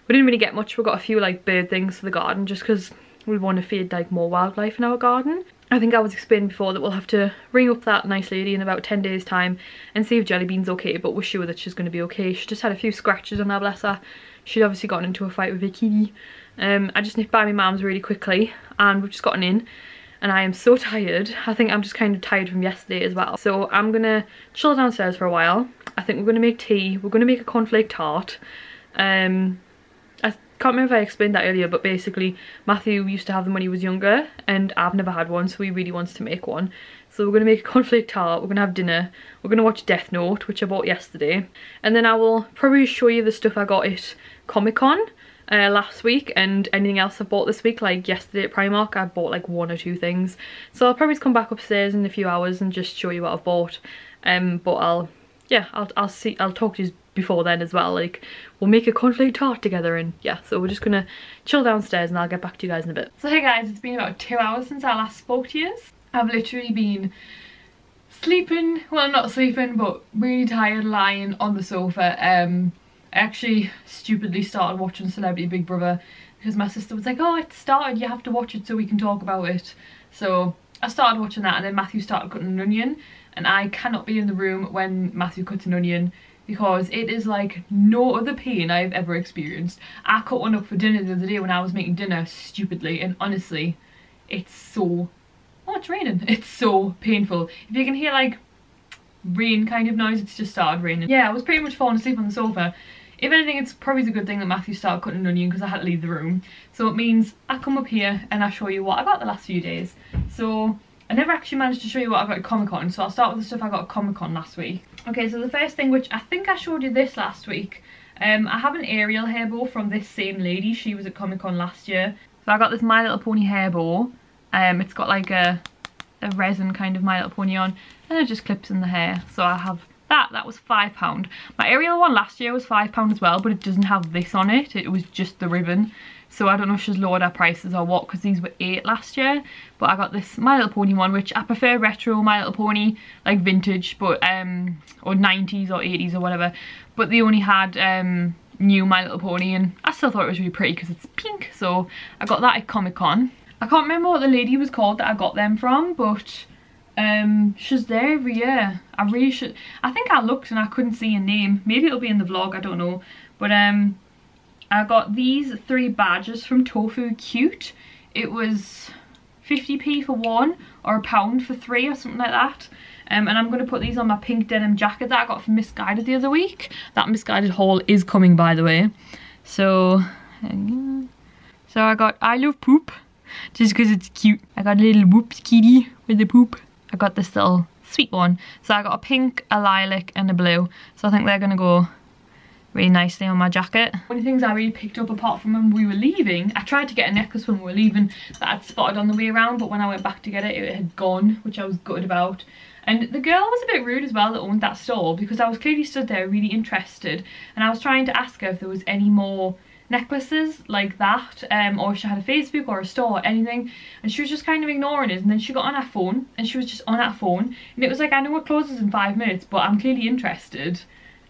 we didn't really get much. We got a few like bird things for the garden just because we want to feed like more wildlife in our garden. I think I was explaining before that we'll have to ring up that nice lady in about 10 days time and see if Jellybean's okay, but we're sure that she's going to be okay. She just had a few scratches on her, bless her. She'd obviously gotten into a fight with a kitty. I just nipped by my mum's really quickly and we've just gotten in, and I am so tired. I think I'm just kind of tired from yesterday as well. So I'm gonna chill downstairs for a while. I think we're gonna make tea. We're gonna make a cornflake tart. I can't remember if I explained that earlier, but basically Matthew used to have them when he was younger and I've never had one, so he really wants to make one. So we're going to make a cornflake tart, we're going to have dinner, we're going to watch Death Note, which I bought yesterday, and then I will probably show you the stuff I got at Comic-Con last week and anything else I bought this week. Like yesterday at Primark I bought like 1 or 2 things, so I'll probably come back upstairs in a few hours and just show you what I've bought. But I'll talk to you before then as well. Like, we'll make a cornflake tart together, and yeah, so we're just gonna chill downstairs and I'll get back to you guys in a bit. So hey guys, it's been about 2 hours since I last spoke to you. I've literally been sleeping, well not sleeping, but really tired lying on the sofa. I actually stupidly started watching Celebrity Big Brother because my sister was like, oh, it started, you have to watch it so we can talk about it. So I started watching that, and then Matthew started cutting an onion, and I cannot be in the room when Matthew cuts an onion because it is like no other pain I've ever experienced. I cut one up for dinner the other day when I was making dinner stupidly, and honestly, it's so, oh, it's raining. It's so painful. If you can hear like rain kind of noise, it's just started raining. Yeah, I was pretty much falling asleep on the sofa. If anything, it's probably a good thing that Matthew started cutting an onion because I had to leave the room. So it means I come up here and I show you what I got the last few days. So I never actually managed to show you what I got at Comic-Con, so I'll start with the stuff I got at Comic-Con last week. Okay, so the first thing, which I think I showed you this last week, I have an Ariel hair bow from this same lady. She was at Comic-Con last year. So I got this My Little Pony hair bow. It's got like a resin kind of My Little Pony on, and it just clips in the hair. So I have that. That was £5. My Ariel one last year was £5 as well, but it doesn't have this on it. It was just the ribbon. So I don't know if she's lowered her prices or what, because these were £8 last year. But I got this My Little Pony one, which I prefer retro My Little Pony, like vintage, but or 90s or 80s or whatever. But they only had new My Little Pony, and I still thought it was really pretty because it's pink. So I got that at Comic-Con. I can't remember what the lady was called that I got them from, but she's there every year. I really should. I think I looked and I couldn't see a name. Maybe it'll be in the vlog, I don't know. But I got these 3 badges from Tofu Cute. It was 50p for 1 or £1 for 3 or something like that. And I'm going to put these on my pink denim jacket that I got from Misguided the other week. That Misguided haul is coming, by the way. So I got I Love Poop, just because it's cute. I got a little whoops kitty with the poop. I got this little sweet one. So I got a pink, a lilac and a blue. So I think they're going to go really nicely on my jacket. One of the things I really picked up apart from when we were leaving, I tried to get a necklace when we were leaving that I'd spotted on the way around, but when I went back to get it, it had gone, which I was gutted about. And the girl was a bit rude as well that owned that stall, because I was clearly stood there really interested, and I was trying to ask her if there was any more necklaces like that, or if she had a Facebook or a store or anything, and she was just kind of ignoring it. And then she got on her phone, and she was just on her phone, and it was like, I know it closes in 5 minutes, but I'm clearly interested.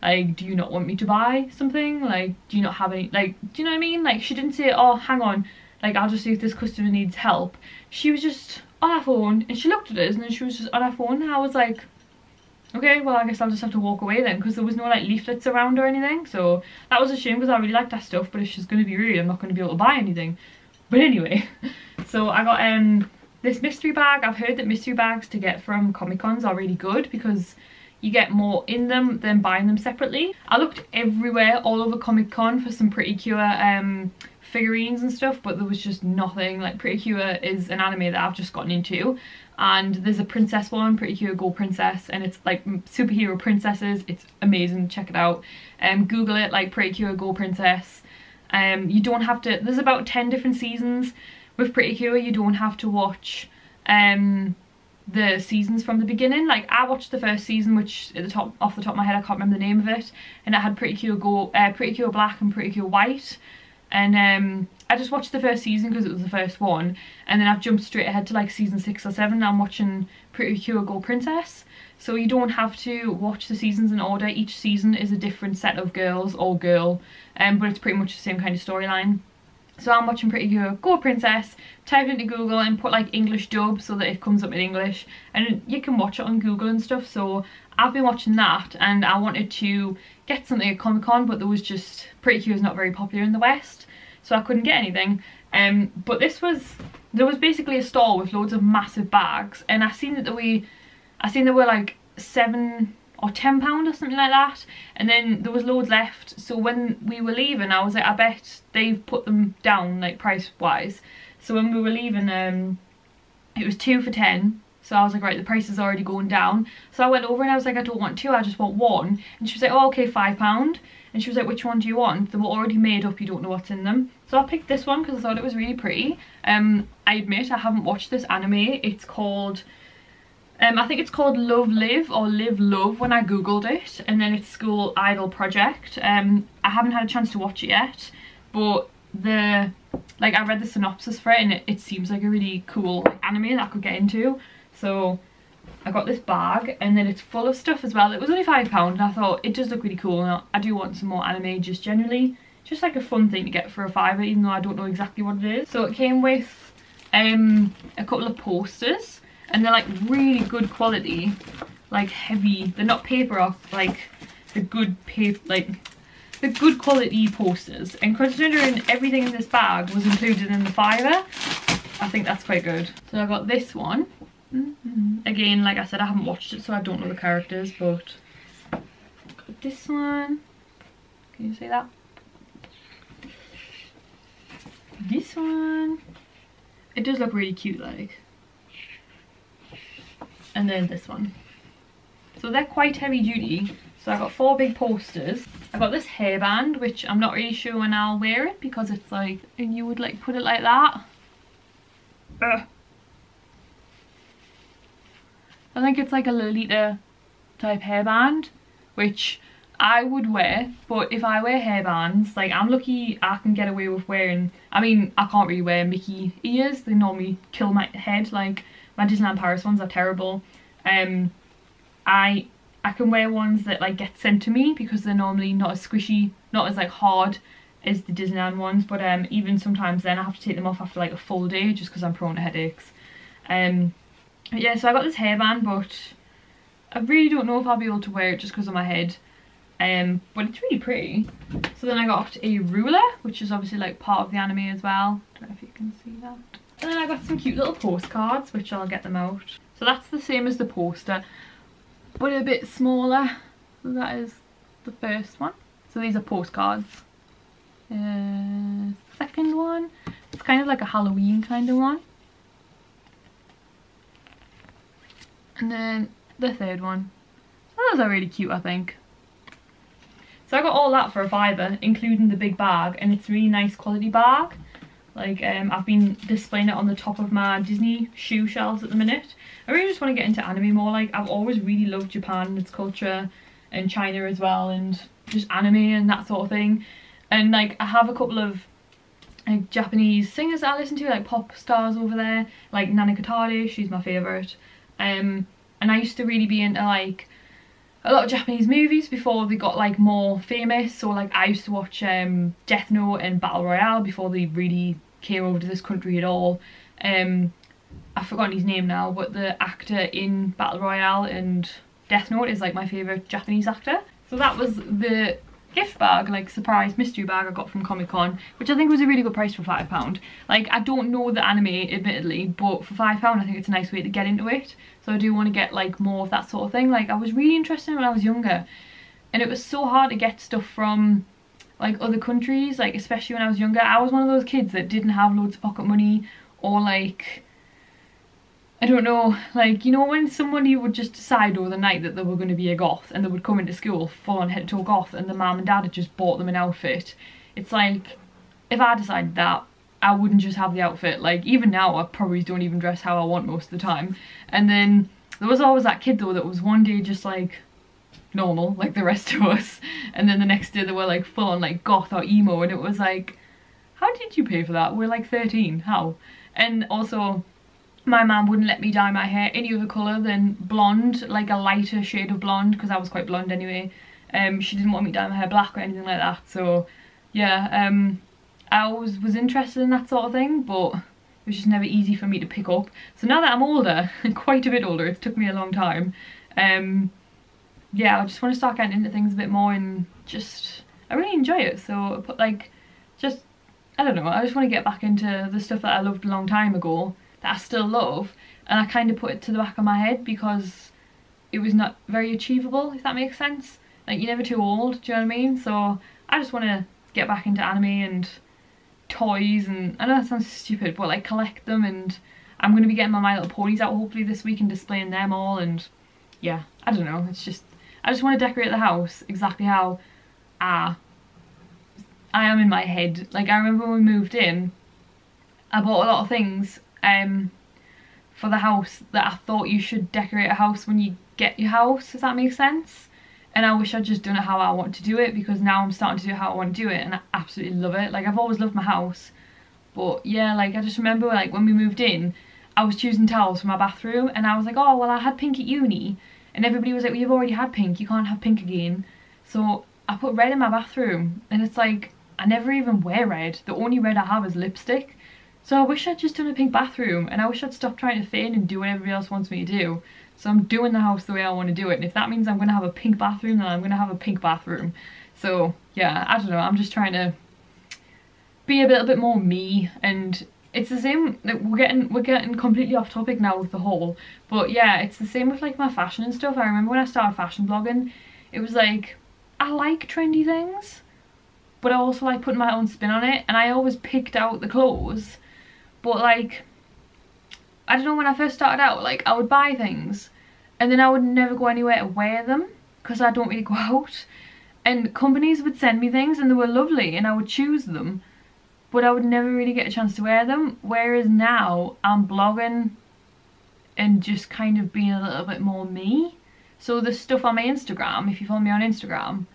like, do you not want me to buy something? Like, do you not have any, like, do you know what I mean? Like, she didn't say, oh, hang on, like, I'll just see if this customer needs help. She was just on her phone, and she looked at us, and then she was just on her phone, and I was like, okay, well, I guess I'll just have to walk away then, because there was no, like, leaflets around or anything. So that was a shame, because I really liked that stuff, but if she's going to be rude, I'm not going to be able to buy anything. But anyway, so I got this mystery bag. I've heard that mystery bags to get from Comic Cons are really good, because you get more in them than buying them separately. I looked everywhere, all over Comic Con, for some Pretty Cure figurines and stuff, but there was just nothing. Like, Pretty Cure is an anime that I've just gotten into, and there's a princess one, Pretty Cure Go Princess, and it's like superhero princesses. It's amazing, check it out. Google it, like, Pretty Cure Go Princess. You don't have to, there's about 10 different seasons with Pretty Cure. You don't have to watch the seasons from the beginning. Like, I watched the first season, which at the top, off the top of my head, I can't remember the name of it, and it had Pretty Cure Black and Pretty Cure White, and I just watched the first season because it was the first one, and then I've jumped straight ahead to like season 6 or 7. I'm watching Pretty Cure Go Princess, so you don't have to watch the seasons in order. Each season is a different set of girls or girl, but it's pretty much the same kind of storyline. So I'm watching Pretty Cure Go Princess, type into Google and put like English dub so that it comes up in English, and you can watch it on Google and stuff. So I've been watching that, and I wanted to get something at Comic Con, but there was just, Pretty Cure is not very popular in the West, so I couldn't get anything. But there was basically a stall with loads of massive bags, and I seen that there were like £7 or £10 or something like that, and then there was loads left. So when we were leaving, I was like, I bet they've put them down, like, price wise. So when we were leaving, it was 2 for £10. So I was like, right, the price is already going down. So I went over and I was like, I don't want 2, I just want 1. And she was like, oh, okay, £5. And she was like, which one do you want? They were already made up, you don't know what's in them. So I picked this one because I thought it was really pretty. I admit I haven't watched this anime. It's called, I think it's called Love Live or Live Love when I googled it, and then it's School Idol Project. I haven't had a chance to watch it yet, but I read the synopsis for it, and it seems like a really cool anime that I could get into. So I got this bag, and then it's full of stuff as well. It was only £5, and I thought it does look really cool, and I do want some more anime just generally. Just like a fun thing to get for a £5, even though I don't know exactly what it is. So it came with a couple of posters, and they're like really good quality, like heavy. They're not paper off, like the good paper, like the good quality posters. And considering everything in this bag was included in the £5, I think that's quite good. So I got this one. Again, like I said, I haven't watched it, so I don't know the characters, but got this one. Can you see that? This one. It does look really cute, like. And then this one. So they're quite heavy duty. So I got 4 big posters. I got this hairband, which I'm not really sure when I'll wear it, because it's like, and you would like put it like that. I think it's like a Lolita type hairband, which I would wear. But if I wear hairbands, like, I'm lucky I can get away with wearing, I mean, I can't really wear Mickey ears. They normally kill my head. Like, my Disneyland Paris ones are terrible. I can wear ones that like get sent to me, because they're normally not as squishy, not as like hard as the Disneyland ones. But even sometimes then I have to take them off after like a full day, just because I'm prone to headaches. Yeah, so I got this hairband, but I really don't know if I'll be able to wear it just because of my head. But it's really pretty. So then I got a ruler, which is obviously like part of the anime as well. Don't know if you can see that. And then I got some cute little postcards, which I'll get them out. So that's the same as the poster, but a bit smaller. So that is the first one. So these are postcards. Second one, it's kind of like a Halloween kind of one. And then the third one. So those are really cute, I think. So I got all that for a £5, including the big bag, and it's a really nice quality bag. Like, I've been displaying it on the top of my Disney shoe shelves at the minute. I really just want to get into anime more. Like, I've always really loved Japan and its culture, and China as well, and just anime and that sort of thing. And like, I have a couple of like Japanese singers that I listen to, like pop stars over there, like Nana Katare, she's my favourite. And I used to really be into like a lot of Japanese movies before they got like more famous. So like I used to watch Death Note and Battle Royale before they really came over to this country at all. I've forgotten his name now, but the actor in Battle Royale and Death Note is like my favourite Japanese actor. So that was the gift bag, like surprise mystery bag I got from Comic Con, which I think was a really good price for £5. Like, I don't know the anime admittedly, but for £5 I think it's a nice way to get into it. So I do want to get like more of that sort of thing. Like, I was really interested when I was younger, and it was so hard to get stuff from like other countries, like especially when I was younger. I was one of those kids that didn't have loads of pocket money, or like, I don't know, like, you know when somebody would just decide over the night that they were going to be a goth and they would come into school full on head to toe goth and the mum and dad had just bought them an outfit. It's like, if I decided that, I wouldn't just have the outfit. Like, even now I probably don't even dress how I want most of the time. And then there was always that kid though that was one day just like normal, like the rest of us, and then the next day they were like full on like goth or emo, and it was like, how did you pay for that? We're like 13, how? And also, my mum wouldn't let me dye my hair any other colour than blonde, like a lighter shade of blonde, because I was quite blonde anyway. She didn't want me to dye my hair black or anything like that, so yeah, I always was interested in that sort of thing, but it was just never easy for me to pick up. So now that I'm older, quite a bit older, it took me a long time, yeah, I just want to start getting into things a bit more, and just, I really enjoy it. So I put like, just, I don't know, I just want to get back into the stuff that I loved a long time ago, that I still love, and I kind of put it to the back of my head because it was not very achievable, if that makes sense. Like, you're never too old, do you know what I mean? So I just want to get back into anime and toys, and I know that sounds stupid, but like collect them, and I'm going to be getting my My Little Ponies out hopefully this week and displaying them all, and yeah, I don't know, it's just, I just want to decorate the house exactly how I am in my head. Like, I remember when we moved in, I bought a lot of things for the house that I thought you should decorate a house when you get your house, if that makes sense. And I wish I'd just done it how I want to do it, because now I'm starting to do it how I want to do it, and I absolutely love it. Like, I've always loved my house, but yeah, like, I just remember like when we moved in, I was choosing towels for my bathroom, and I was like, oh well, I had pink at uni, and everybody was like, well, you've already had pink, you can't have pink again. So I put red in my bathroom, and it's like, I never even wear red. The only red I have is lipstick. So I wish I'd just done a pink bathroom, and I wish I'd stopped trying to fit in and do what everybody else wants me to do. So I'm doing the house the way I want to do it, and if that means I'm going to have a pink bathroom, then I'm going to have a pink bathroom. So yeah, I don't know, I'm just trying to be a little bit more me, and it's the same, like, we're getting completely off topic now with the haul, but yeah, it's the same with like my fashion and stuff. I remember when I started fashion blogging, it was like, I like trendy things, but I also like putting my own spin on it, and I always picked out the clothes. But like, I don't know, when I first started out, like, I would buy things and then I would never go anywhere to wear them because I don't really go out, and companies would send me things and they were lovely and I would choose them, but I would never really get a chance to wear them. Whereas now I'm blogging and just kind of being a little bit more me. So the stuff on my Instagram, if you follow me on Instagram,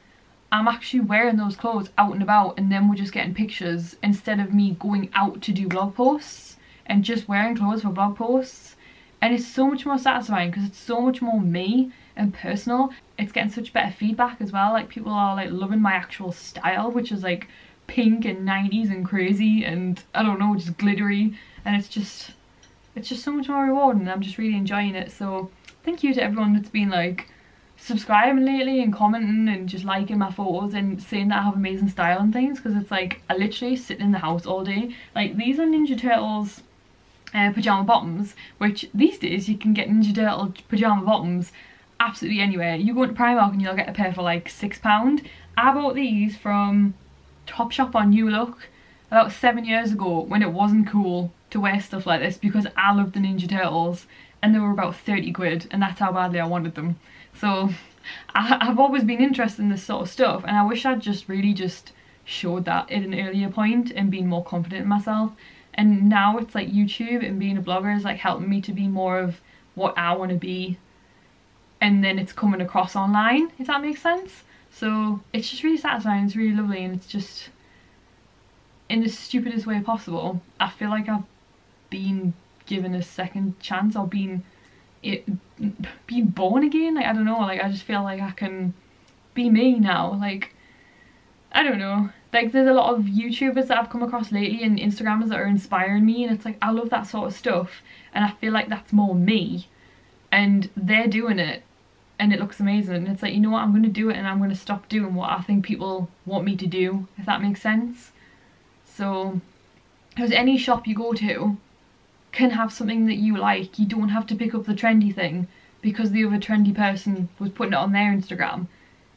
I'm actually wearing those clothes out and about, and then we're just getting pictures instead of me going out to do blog posts and just wearing clothes for blog posts. And it's so much more satisfying because it's so much more me and personal. It's getting such better feedback as well. Like, people are like loving my actual style, which is like pink and 90s and crazy and I don't know, just glittery, and it's just so much more rewarding. I'm just really enjoying it. So thank you to everyone that's been like subscribing lately and commenting and just liking my photos and saying that I have amazing style and things, because it's like, I literally sit in the house all day. Like, these are Ninja Turtles pyjama bottoms, which these days you can get Ninja Turtle pyjama bottoms absolutely anywhere. You go into Primark and you'll get a pair for like £6. I bought these from Topshop on New Look about 7 years ago when it wasn't cool to wear stuff like this, because I loved the Ninja Turtles and they were about 30 quid, and that's how badly I wanted them. So I've always been interested in this sort of stuff, and I wish I'd just really just showed that at an earlier point and been more confident in myself. And now it's like YouTube and being a blogger is like helping me to be more of what I want to be, and then it's coming across online, if that makes sense. So it's just really satisfying, it's really lovely, and it's just, in the stupidest way possible, I feel like I've been given a second chance, or been being born again. Like, I don't know, like I just feel like I can be me now. Like, I don't know, like there's a lot of YouTubers that I've come across lately and Instagrammers that are inspiring me, and it's like I love that sort of stuff and I feel like that's more me, and they're doing it and it looks amazing, and it's like, you know what, I'm going to do it and I'm going to stop doing what I think people want me to do, if that makes sense. So, because any shop you go to can have something that you like. You don't have to pick up the trendy thing because the other trendy person was putting it on their Instagram.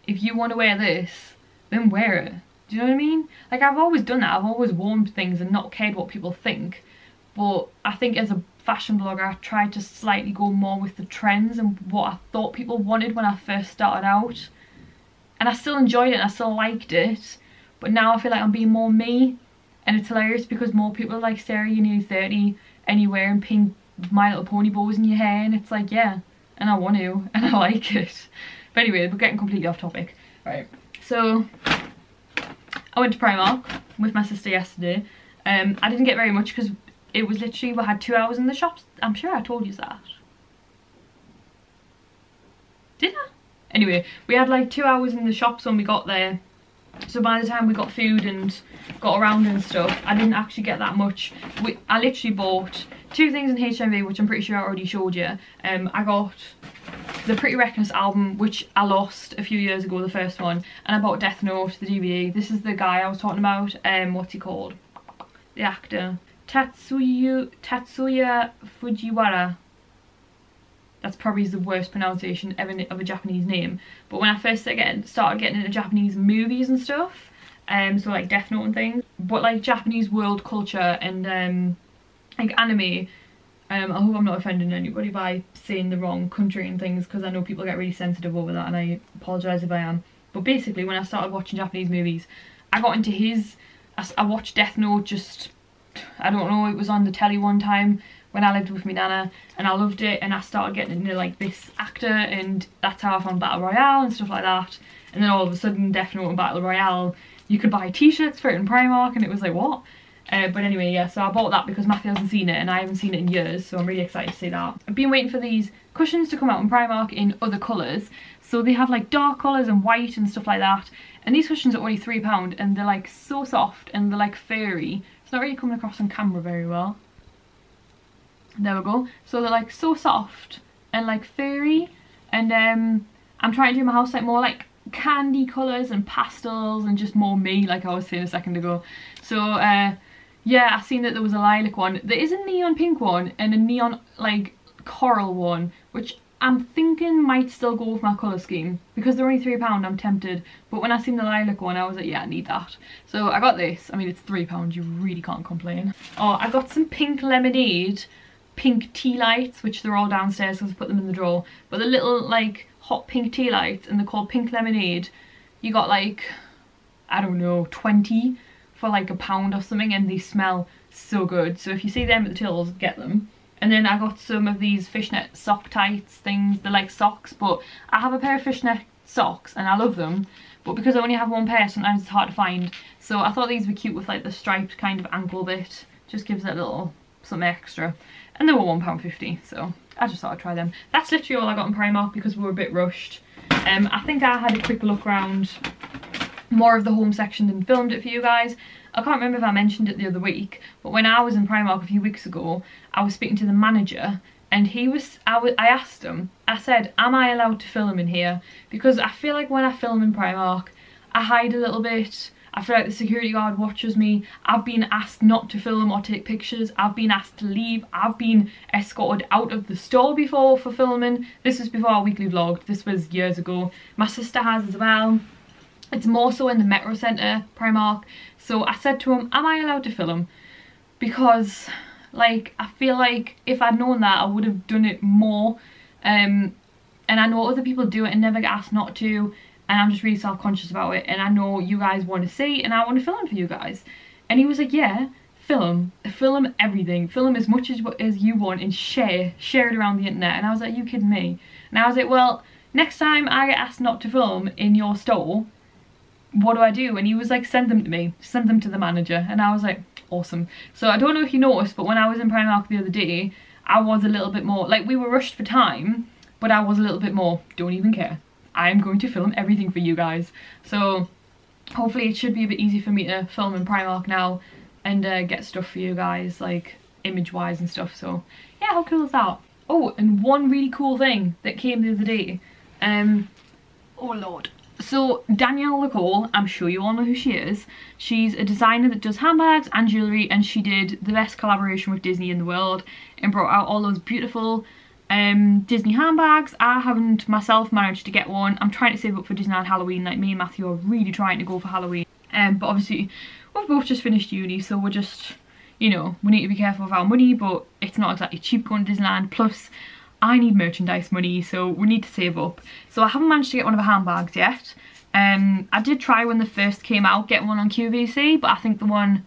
If you want to wear this, then wear it. Do you know what I mean? Like, I've always done that. I've always worn things and not cared what people think. But I think as a fashion blogger, I tried to slightly go more with the trends and what I thought people wanted when I first started out. And I still enjoyed it and I still liked it. But now I feel like I'm being more me. And it's hilarious because more people are like, Sarah, you're nearly 30 and you're wearing pink My Little Pony bows in your hair. And it's like, yeah, and I want to and I like it. But anyway, we're getting completely off topic. Right, so I went to Primark with my sister yesterday. I didn't get very much because it was literally, we had 2 hours in the shops. I'm sure I told you that. Did I? Anyway, we had like 2 hours in the shops when we got there. So by the time we got food and got around and stuff, I didn't actually get that much. I literally bought 2 things in HMV, which I'm pretty sure I already showed you. I got the Pretty Reckless album, which I lost a few years ago, the first one, and I bought Death Note, the DVD. This is the guy I was talking about. What's he called? The actor. Tatsuya Fujiwara. That's probably the worst pronunciation ever of a Japanese name. But when I first started getting into Japanese movies and stuff, so like Death Note and things, but like Japanese world culture and like anime, I hope I'm not offending anybody by saying the wrong country and things, because I know people get really sensitive over that and I apologise if I am. But basically, when I started watching Japanese movies, I got into I watched Death Note just, I don't know, it was on the telly one time when I lived with my nana and I loved it, and I started getting into like this actor, and that's how I found Battle Royale and stuff like that. And then all of a sudden, Death Note and Battle Royale, you could buy t-shirts for it in Primark, and it was like, what? But anyway, yeah, so I bought that because Matthew hasn't seen it and I haven't seen it in years, so I'm really excited to see that. I've been waiting for these cushions to come out in Primark in other colours. So they have like dark colours and white and stuff like that. And these cushions are only £3 and they're like so soft and they're like furry. It's not really coming across on camera very well. There we go. So they're like so soft and like furry, and I'm trying to do my house like more like candy colours and pastels and just more me, like I was saying a second ago. So yeah, I seen that there was a lilac one. There is a neon pink one and a neon like coral one, which I'm thinking might still go with my colour scheme because they're only £3. I'm tempted, but when I seen the lilac one I was like, yeah, I need that. So I got this. I mean, it's £3, you really can't complain. Oh, I got some pink lemonade pink tea lights, which they're all downstairs because I put them in the drawer, but the little like hot pink tea lights, and they're called pink lemonade. You got like, I don't know, 20 for like £1 or something, and they smell so good. So if you see them at the tills, get them. And then I got some of these fishnet sock tights things. They're like socks, but I have a pair of fishnet socks and I love them, but because I only have one pair, sometimes it's hard to find. So I thought these were cute with like the striped kind of ankle bit, just gives it a little something extra. And they were £1.50, so I just thought I'd try them. That's literally all I got in Primark because we were a bit rushed. I think I had a quick look around more of the home section and filmed it for you guys. I can't remember if I mentioned it the other week, but when I was in Primark a few weeks ago, I was speaking to the manager, and I asked him, I said, am I allowed to film in here? Because I feel like when I film in Primark, I hide a little bit. I feel like the security guard watches me. I've been asked not to film or take pictures. I've been asked to leave. I've been escorted out of the store before for filming. This was before our weekly vlog. This was years ago. My sister has as well. It's more so in the Metro Centre, Primark. So I said to him, am I allowed to film? Because, like, I feel like if I'd known that, I would have done it more. And I know other people do it and never get asked not to. And I'm just really self-conscious about it, and I know you guys want to see, and I want to film for you guys. And he was like, yeah, film everything, film as much as you want, and share it around the internet. And I was like, you kidding me? And I was like, well, next time I get asked not to film in your store, what do I do? And he was like, send them to me, send them to the manager. And I was like, awesome. So I don't know if you noticed, but when I was in Primark the other day, I was a little bit more, like, we were rushed for time, but I was a little bit more, don't even care. I am going to film everything for you guys. So hopefully it should be a bit easy for me to film in Primark now and get stuff for you guys, like image wise and stuff. So yeah, how cool is that? Oh, and one really cool thing that came the other day. Oh lord. So Danielle Nicole, I'm sure you all know who she is. She's a designer that does handbags and jewellery, and she did the best collaboration with Disney in the world and brought out all those beautiful Disney handbags. I haven't myself managed to get one. I'm trying to save up for Disneyland Halloween, like me and Matthew are really trying to go for Halloween. But obviously we've both just finished uni, so we're just, you know, we need to be careful of our money, but it's not exactly cheap going to Disneyland. Plus I need merchandise money, so we need to save up. So I haven't managed to get one of the handbags yet. I did try when they first came out, get one on QVC, but I think the one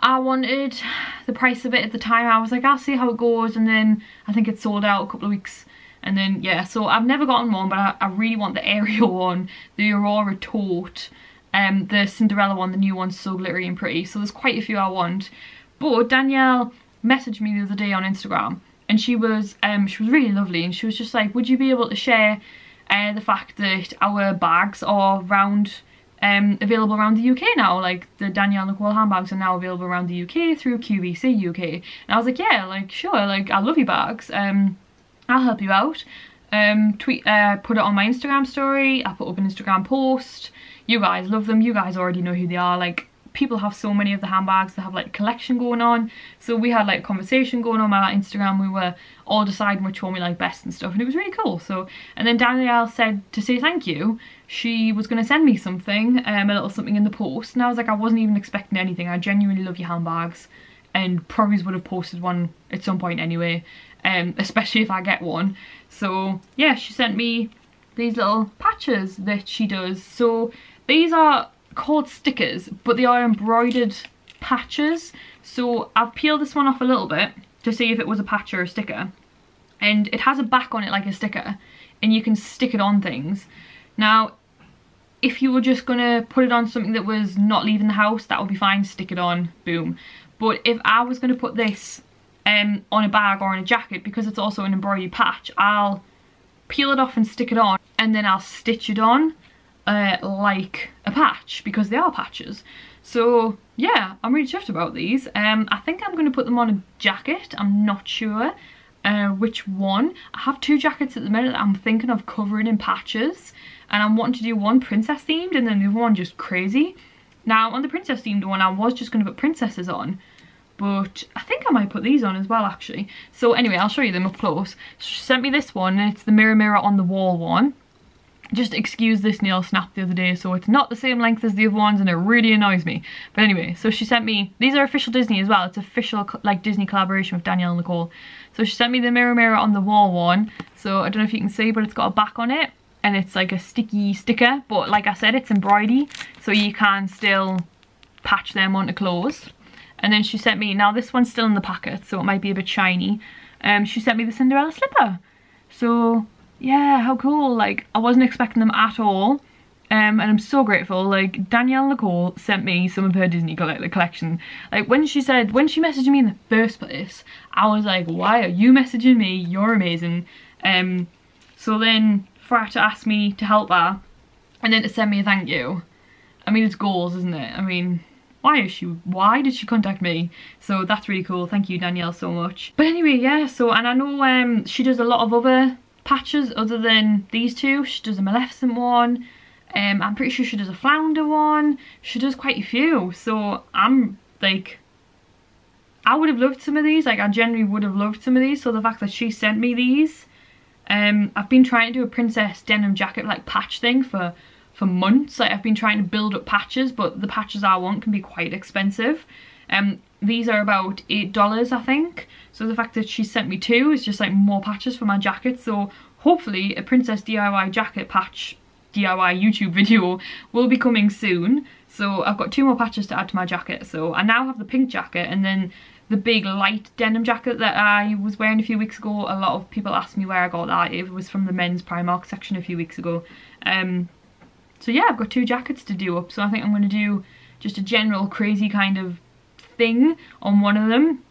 I wanted, the price of it at the time, I was like, I'll see how it goes, and then I think it sold out a couple of weeks, and then yeah, so I've never gotten one, but I really want the Ariel one, the Aurora Tote, the Cinderella one, the new one's so glittery and pretty, so there's quite a few I want. But Danielle messaged me the other day on Instagram, and she was really lovely, and she was just like, would you be able to share the fact that our bags are available around the UK now, like the Danielle Nicole handbags are now available around the UK through QVC UK. And I was like, yeah, like sure, like I love your bags, I'll help you out. Put it on my Instagram story, I put up an Instagram post. You guys love them, you guys already know who they are, like people have so many of the handbags, they have like a collection going on. So we had like a conversation going on my Instagram, we were all deciding which one we like best and stuff, and it was really cool. So, and then Danielle said to say thank you, she was going to send me something, a little something in the post, and I was like, I wasn't even expecting anything. I genuinely love your handbags, and probably would have posted one at some point anyway, especially if I get one. So yeah, she sent me these little patches that she does. So these are called stickers, but they are embroidered patches. So I've peeled this one off a little bit to see if it was a patch or a sticker, and it has a back on it like a sticker, and you can stick it on things. Now if you were just gonna put it on something that was not leaving the house, that would be fine, stick it on, boom. But if I was gonna put this on a bag or on a jacket, because it's also an embroidery patch, I'll peel it off and stick it on, and then I'll stitch it on like a patch, because they are patches. So yeah, I'm really chuffed about these. I think I'm going to put them on a jacket, I'm not sure which one. I have two jackets at the minute that I'm thinking of covering in patches, and I'm wanting to do one princess themed and then the other one just crazy. Now on the princess themed one I was just going to put princesses on, but I think I might put these on as well actually. So anyway, I'll show you them up close. She sent me this one, and it's the mirror mirror on the wall one. Just excuse this nail snap the other day, so it's not the same length as the other ones and it really annoys me. But anyway, so she sent me, these are official Disney as well, it's official like Disney collaboration with Danielle Nicole. So she sent me the mirror mirror on the wall one, so I don't know if you can see, but it's got a back on it and it's like a sticky sticker, but like I said, it's embroidery, so you can still patch them onto clothes. And then she sent me, now this one's still in the packet, so it might be a bit shiny, she sent me the Cinderella slipper. So yeah, how cool, like I wasn't expecting them at all, and I'm so grateful. Like Danielle Nicole sent me some of her Disney collection. Like when she messaged me in the first place, I was like, why are you messaging me, you're amazing. So then for her to ask me to help her and then to send me a thank you, I mean it's goals, isn't it? I mean, why did she contact me? So that's really cool, thank you Danielle so much. But anyway, yeah, so, and I know she does a lot of other patches other than these two. She does a Maleficent one, I'm pretty sure she does a Flounder one, she does quite a few. So I'm like, I would have loved some of these, like I genuinely would have loved some of these. So the fact that she sent me these, I've been trying to do a princess denim jacket like patch thing for months. Like I've been trying to build up patches, but the patches I want can be quite expensive. These are about $8 I think. So the fact that she sent me two is just like more patches for my jacket. So hopefully a princess DIY jacket patch DIY YouTube video will be coming soon. So I've got two more patches to add to my jacket. So I now have the pink jacket, and then the big light denim jacket that I was wearing a few weeks ago. A lot of people asked me where I got that. It was from the men's Primark section a few weeks ago. So yeah, I've got two jackets to do up. So I think I'm going to do just a general crazy kind of thing on one of them,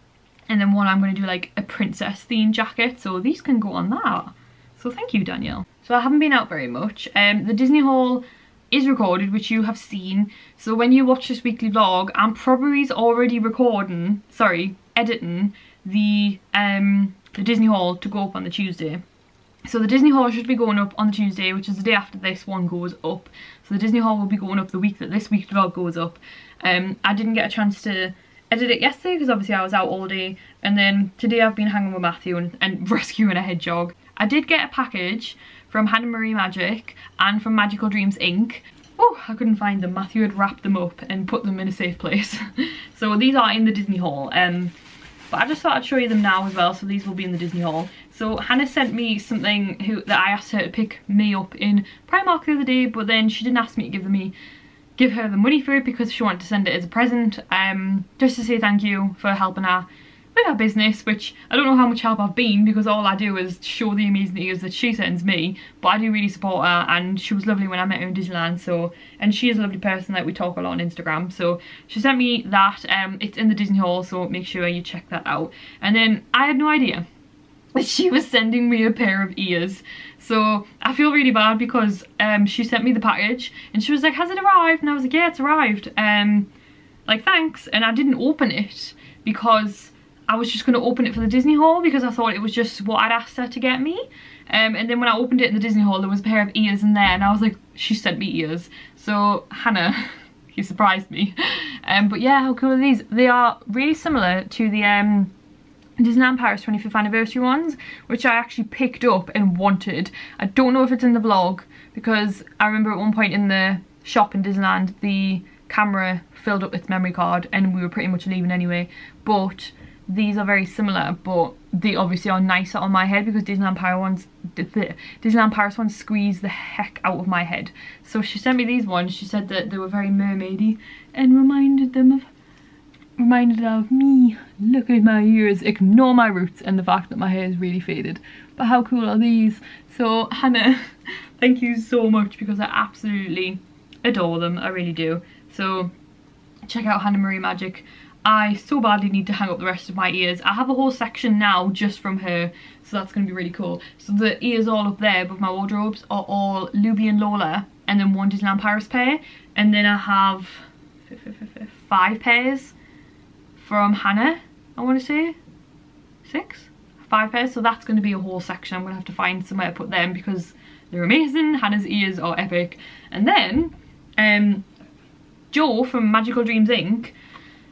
And then one I'm going to do like a princess themed jacket, so these can go on that. So thank you, Danielle. So I haven't been out very much. The Disney haul is recorded, which you have seen. So when you watch this weekly vlog, I'm probably already editing the Disney haul to go up on the Tuesday. So the Disney haul should be going up on the Tuesday, which is the day after this one goes up. So the Disney haul will be going up the week that this week's vlog goes up. I didn't get a chance to edit it yesterday because obviously I was out all day, and then today I've been hanging with Matthew and rescuing a hedgehog. I did get a package from Hannah Marie Magic and from Magical Dreams Inc. Oh, I couldn't find them. Matthew had wrapped them up and put them in a safe place. So these are in the Disney haul. But I just thought I'd show you them now as well, so these will be in the Disney haul. So Hannah sent me something that I asked her to pick me up in Primark the other day, but then she didn't ask me to give her the money for it because she wanted to send it as a present, just to say thank you for helping her with our business, which I don't know how much help I've been because all I do is show the amazing ears that she sends me, but I do really support her, and she was lovely when I met her in Disneyland. So, and she is a lovely person, like we talk a lot on Instagram, so she sent me that. It's in the Disney haul, so make sure you check that out. And then I had no idea that she was sending me a pair of ears, so I feel really bad because she sent me the package and she was like, has it arrived? And I was like, yeah, it's arrived, like thanks. And I didn't open it because I was just going to open it for the Disney haul because I thought it was just what I'd asked her to get me. And then when I opened it in the Disney haul, there was a pair of ears in there, and I was like, she sent me ears. So Hannah, you surprised me. But yeah, how cool are these? They are really similar to the Disneyland Paris 25th anniversary ones, which I actually picked up and wanted. I don't know if it's in the vlog because I remember at one point in the shop in Disneyland, the camera filled up its memory card and we were pretty much leaving anyway. But these are very similar, but they obviously are nicer on my head because Disneyland Paris ones squeeze the heck out of my head. So she sent me these ones. She said that they were very mermaidy and reminded of me. Look at my ears, ignore my roots and the fact that my hair is really faded. But how cool are these? So Hannah, thank you so much because I absolutely adore them. I really do. So check out Hannah Marie Magic. I so badly need to hang up the rest of my ears. I have a whole section now just from her, so that's going to be really cool. So the ears all up there above my wardrobes are all Luby and Lola, and then one Disneyland Paris pair, and then I have 5 pairs from Hannah, I want to say 5 pairs, so that's going to be a whole section. I'm going to have to find somewhere to put them because they're amazing. Hannah's ears are epic. And then Joe from Magical Dreams Inc.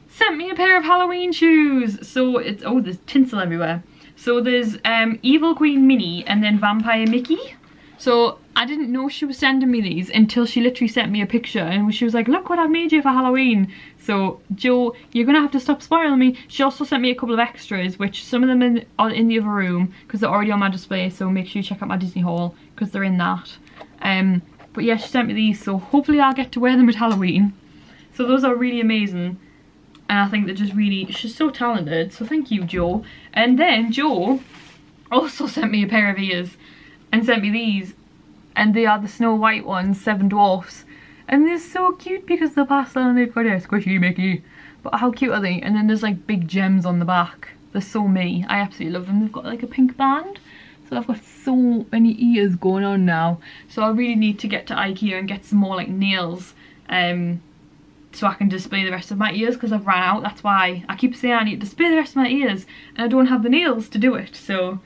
sent me a pair of Halloween shoes. So it's, oh, there's tinsel everywhere. So there's Evil Queen Minnie and then Vampire Mickey. So I didn't know she was sending me these until she literally sent me a picture and she was like, look what I've made you for Halloween. So Joe, you're gonna have to stop spoiling me. She also sent me a couple of extras, which some of them are in the other room because they're already on my display, so make sure you check out my Disney haul because they're in that. But yeah, she sent me these, so hopefully I'll get to wear them at Halloween. So those are really amazing. And I think they're just really, she's so talented, so thank you, Joe. And then Joe also sent me a pair of ears and sent me these, and they are the Snow White ones, 7 Dwarfs, and they're so cute because they're pastel and they've got a squishy Mickey. But how cute are they? And then there's like big gems on the back. They're so me. I absolutely love them. They've got like a pink band, so I've got so many ears going on now. So I really need to get to IKEA and get some more like nails, so I can display the rest of my ears because I've ran out. That's why I keep saying I need to display the rest of my ears and I don't have the nails to do it. So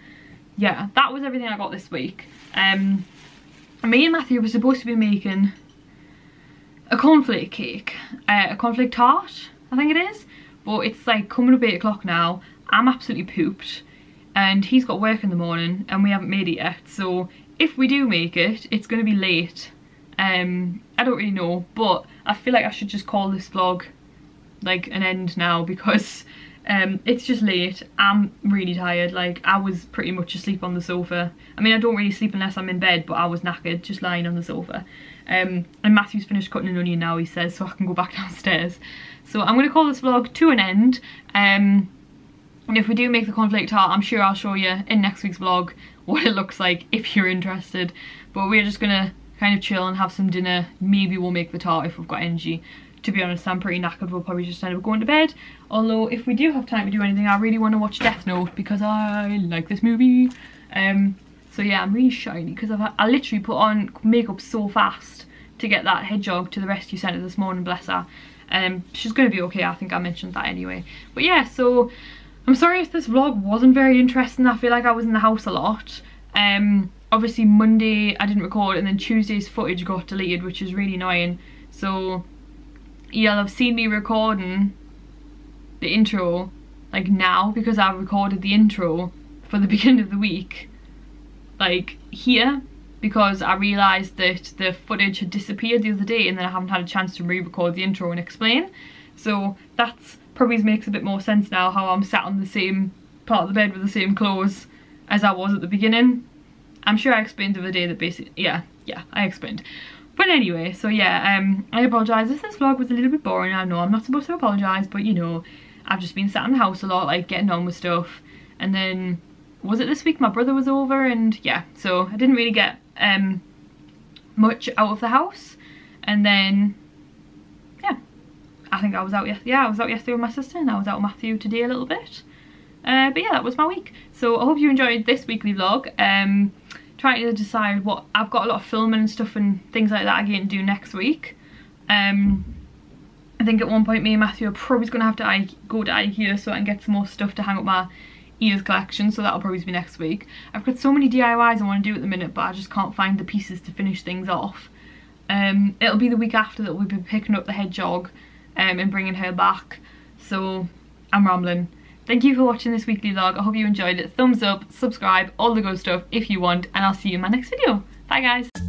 yeah, that was everything I got this week. Me and Matthew were supposed to be making a cornflake cake, a cornflake tart, I think it is, but it's like coming up 8 o'clock now. I'm absolutely pooped and he's got work in the morning and we haven't made it yet, so if we do make it, it's going to be late. I don't really know, but I feel like I should just call this vlog like an end now because it's just late. I'm really tired. Like, I was pretty much asleep on the sofa. I mean, I don't really sleep unless I'm in bed, but I was knackered just lying on the sofa. And Matthew's finished cutting an onion now, he says, so I can go back downstairs. So I'm going to call this vlog to an end. And if we do make the cornflake tart, I'm sure I'll show you in next week's vlog what it looks like if you're interested. But we're just going to kind of chill and have some dinner. Maybe we'll make the tart if we've got energy. to be honest, I'm pretty knackered. We'll probably just end up going to bed. Although if we do have time to do anything, I really want to watch Death Note because I like this movie. So yeah, I'm really shiny because I literally put on makeup so fast to get that hedgehog to the rescue centre this morning, bless her. She's going to be okay, I think I mentioned that anyway. But yeah, so I'm sorry if this vlog wasn't very interesting. I feel like I was in the house a lot. Obviously Monday I didn't record, and then Tuesday's footage got deleted, which is really annoying. So you'll have seen me recording the intro like now, because I recorded the intro for the beginning of the week like here, because I realised that the footage had disappeared the other day and then I haven't had a chance to re-record the intro and explain. So that's probably makes a bit more sense now, how I'm sat on the same part of the bed with the same clothes as I was at the beginning. I'm sure I explained the other day that basically, yeah, I explained. But anyway, so yeah, I apologise if this vlog was a little bit boring. I know I'm not supposed to apologise, but you know, I've just been sat in the house a lot, like getting on with stuff. And then, was it this week my brother was over, and yeah, so I didn't really get much out of the house. And then yeah, I think I was out yesterday with my sister, and I was out with Matthew today a little bit. But yeah, that was my week. So I hope you enjoyed this weekly vlog. Trying to decide what, I've got a lot of filming and stuff and things like that again to do next week. I think at one point me and Matthew are probably going to have to go to IKEA so I can get some more stuff to hang up my ears collection, so that'll probably be next week. I've got so many DIYs I want to do at the minute, but I just can't find the pieces to finish things off. It'll be the week after that we'll be picking up the hedgehog and bringing her back, so I'm rambling. Thank you for watching this weekly vlog. I hope you enjoyed it. Thumbs up, subscribe, all the good stuff if you want, and I'll see you in my next video. Bye guys.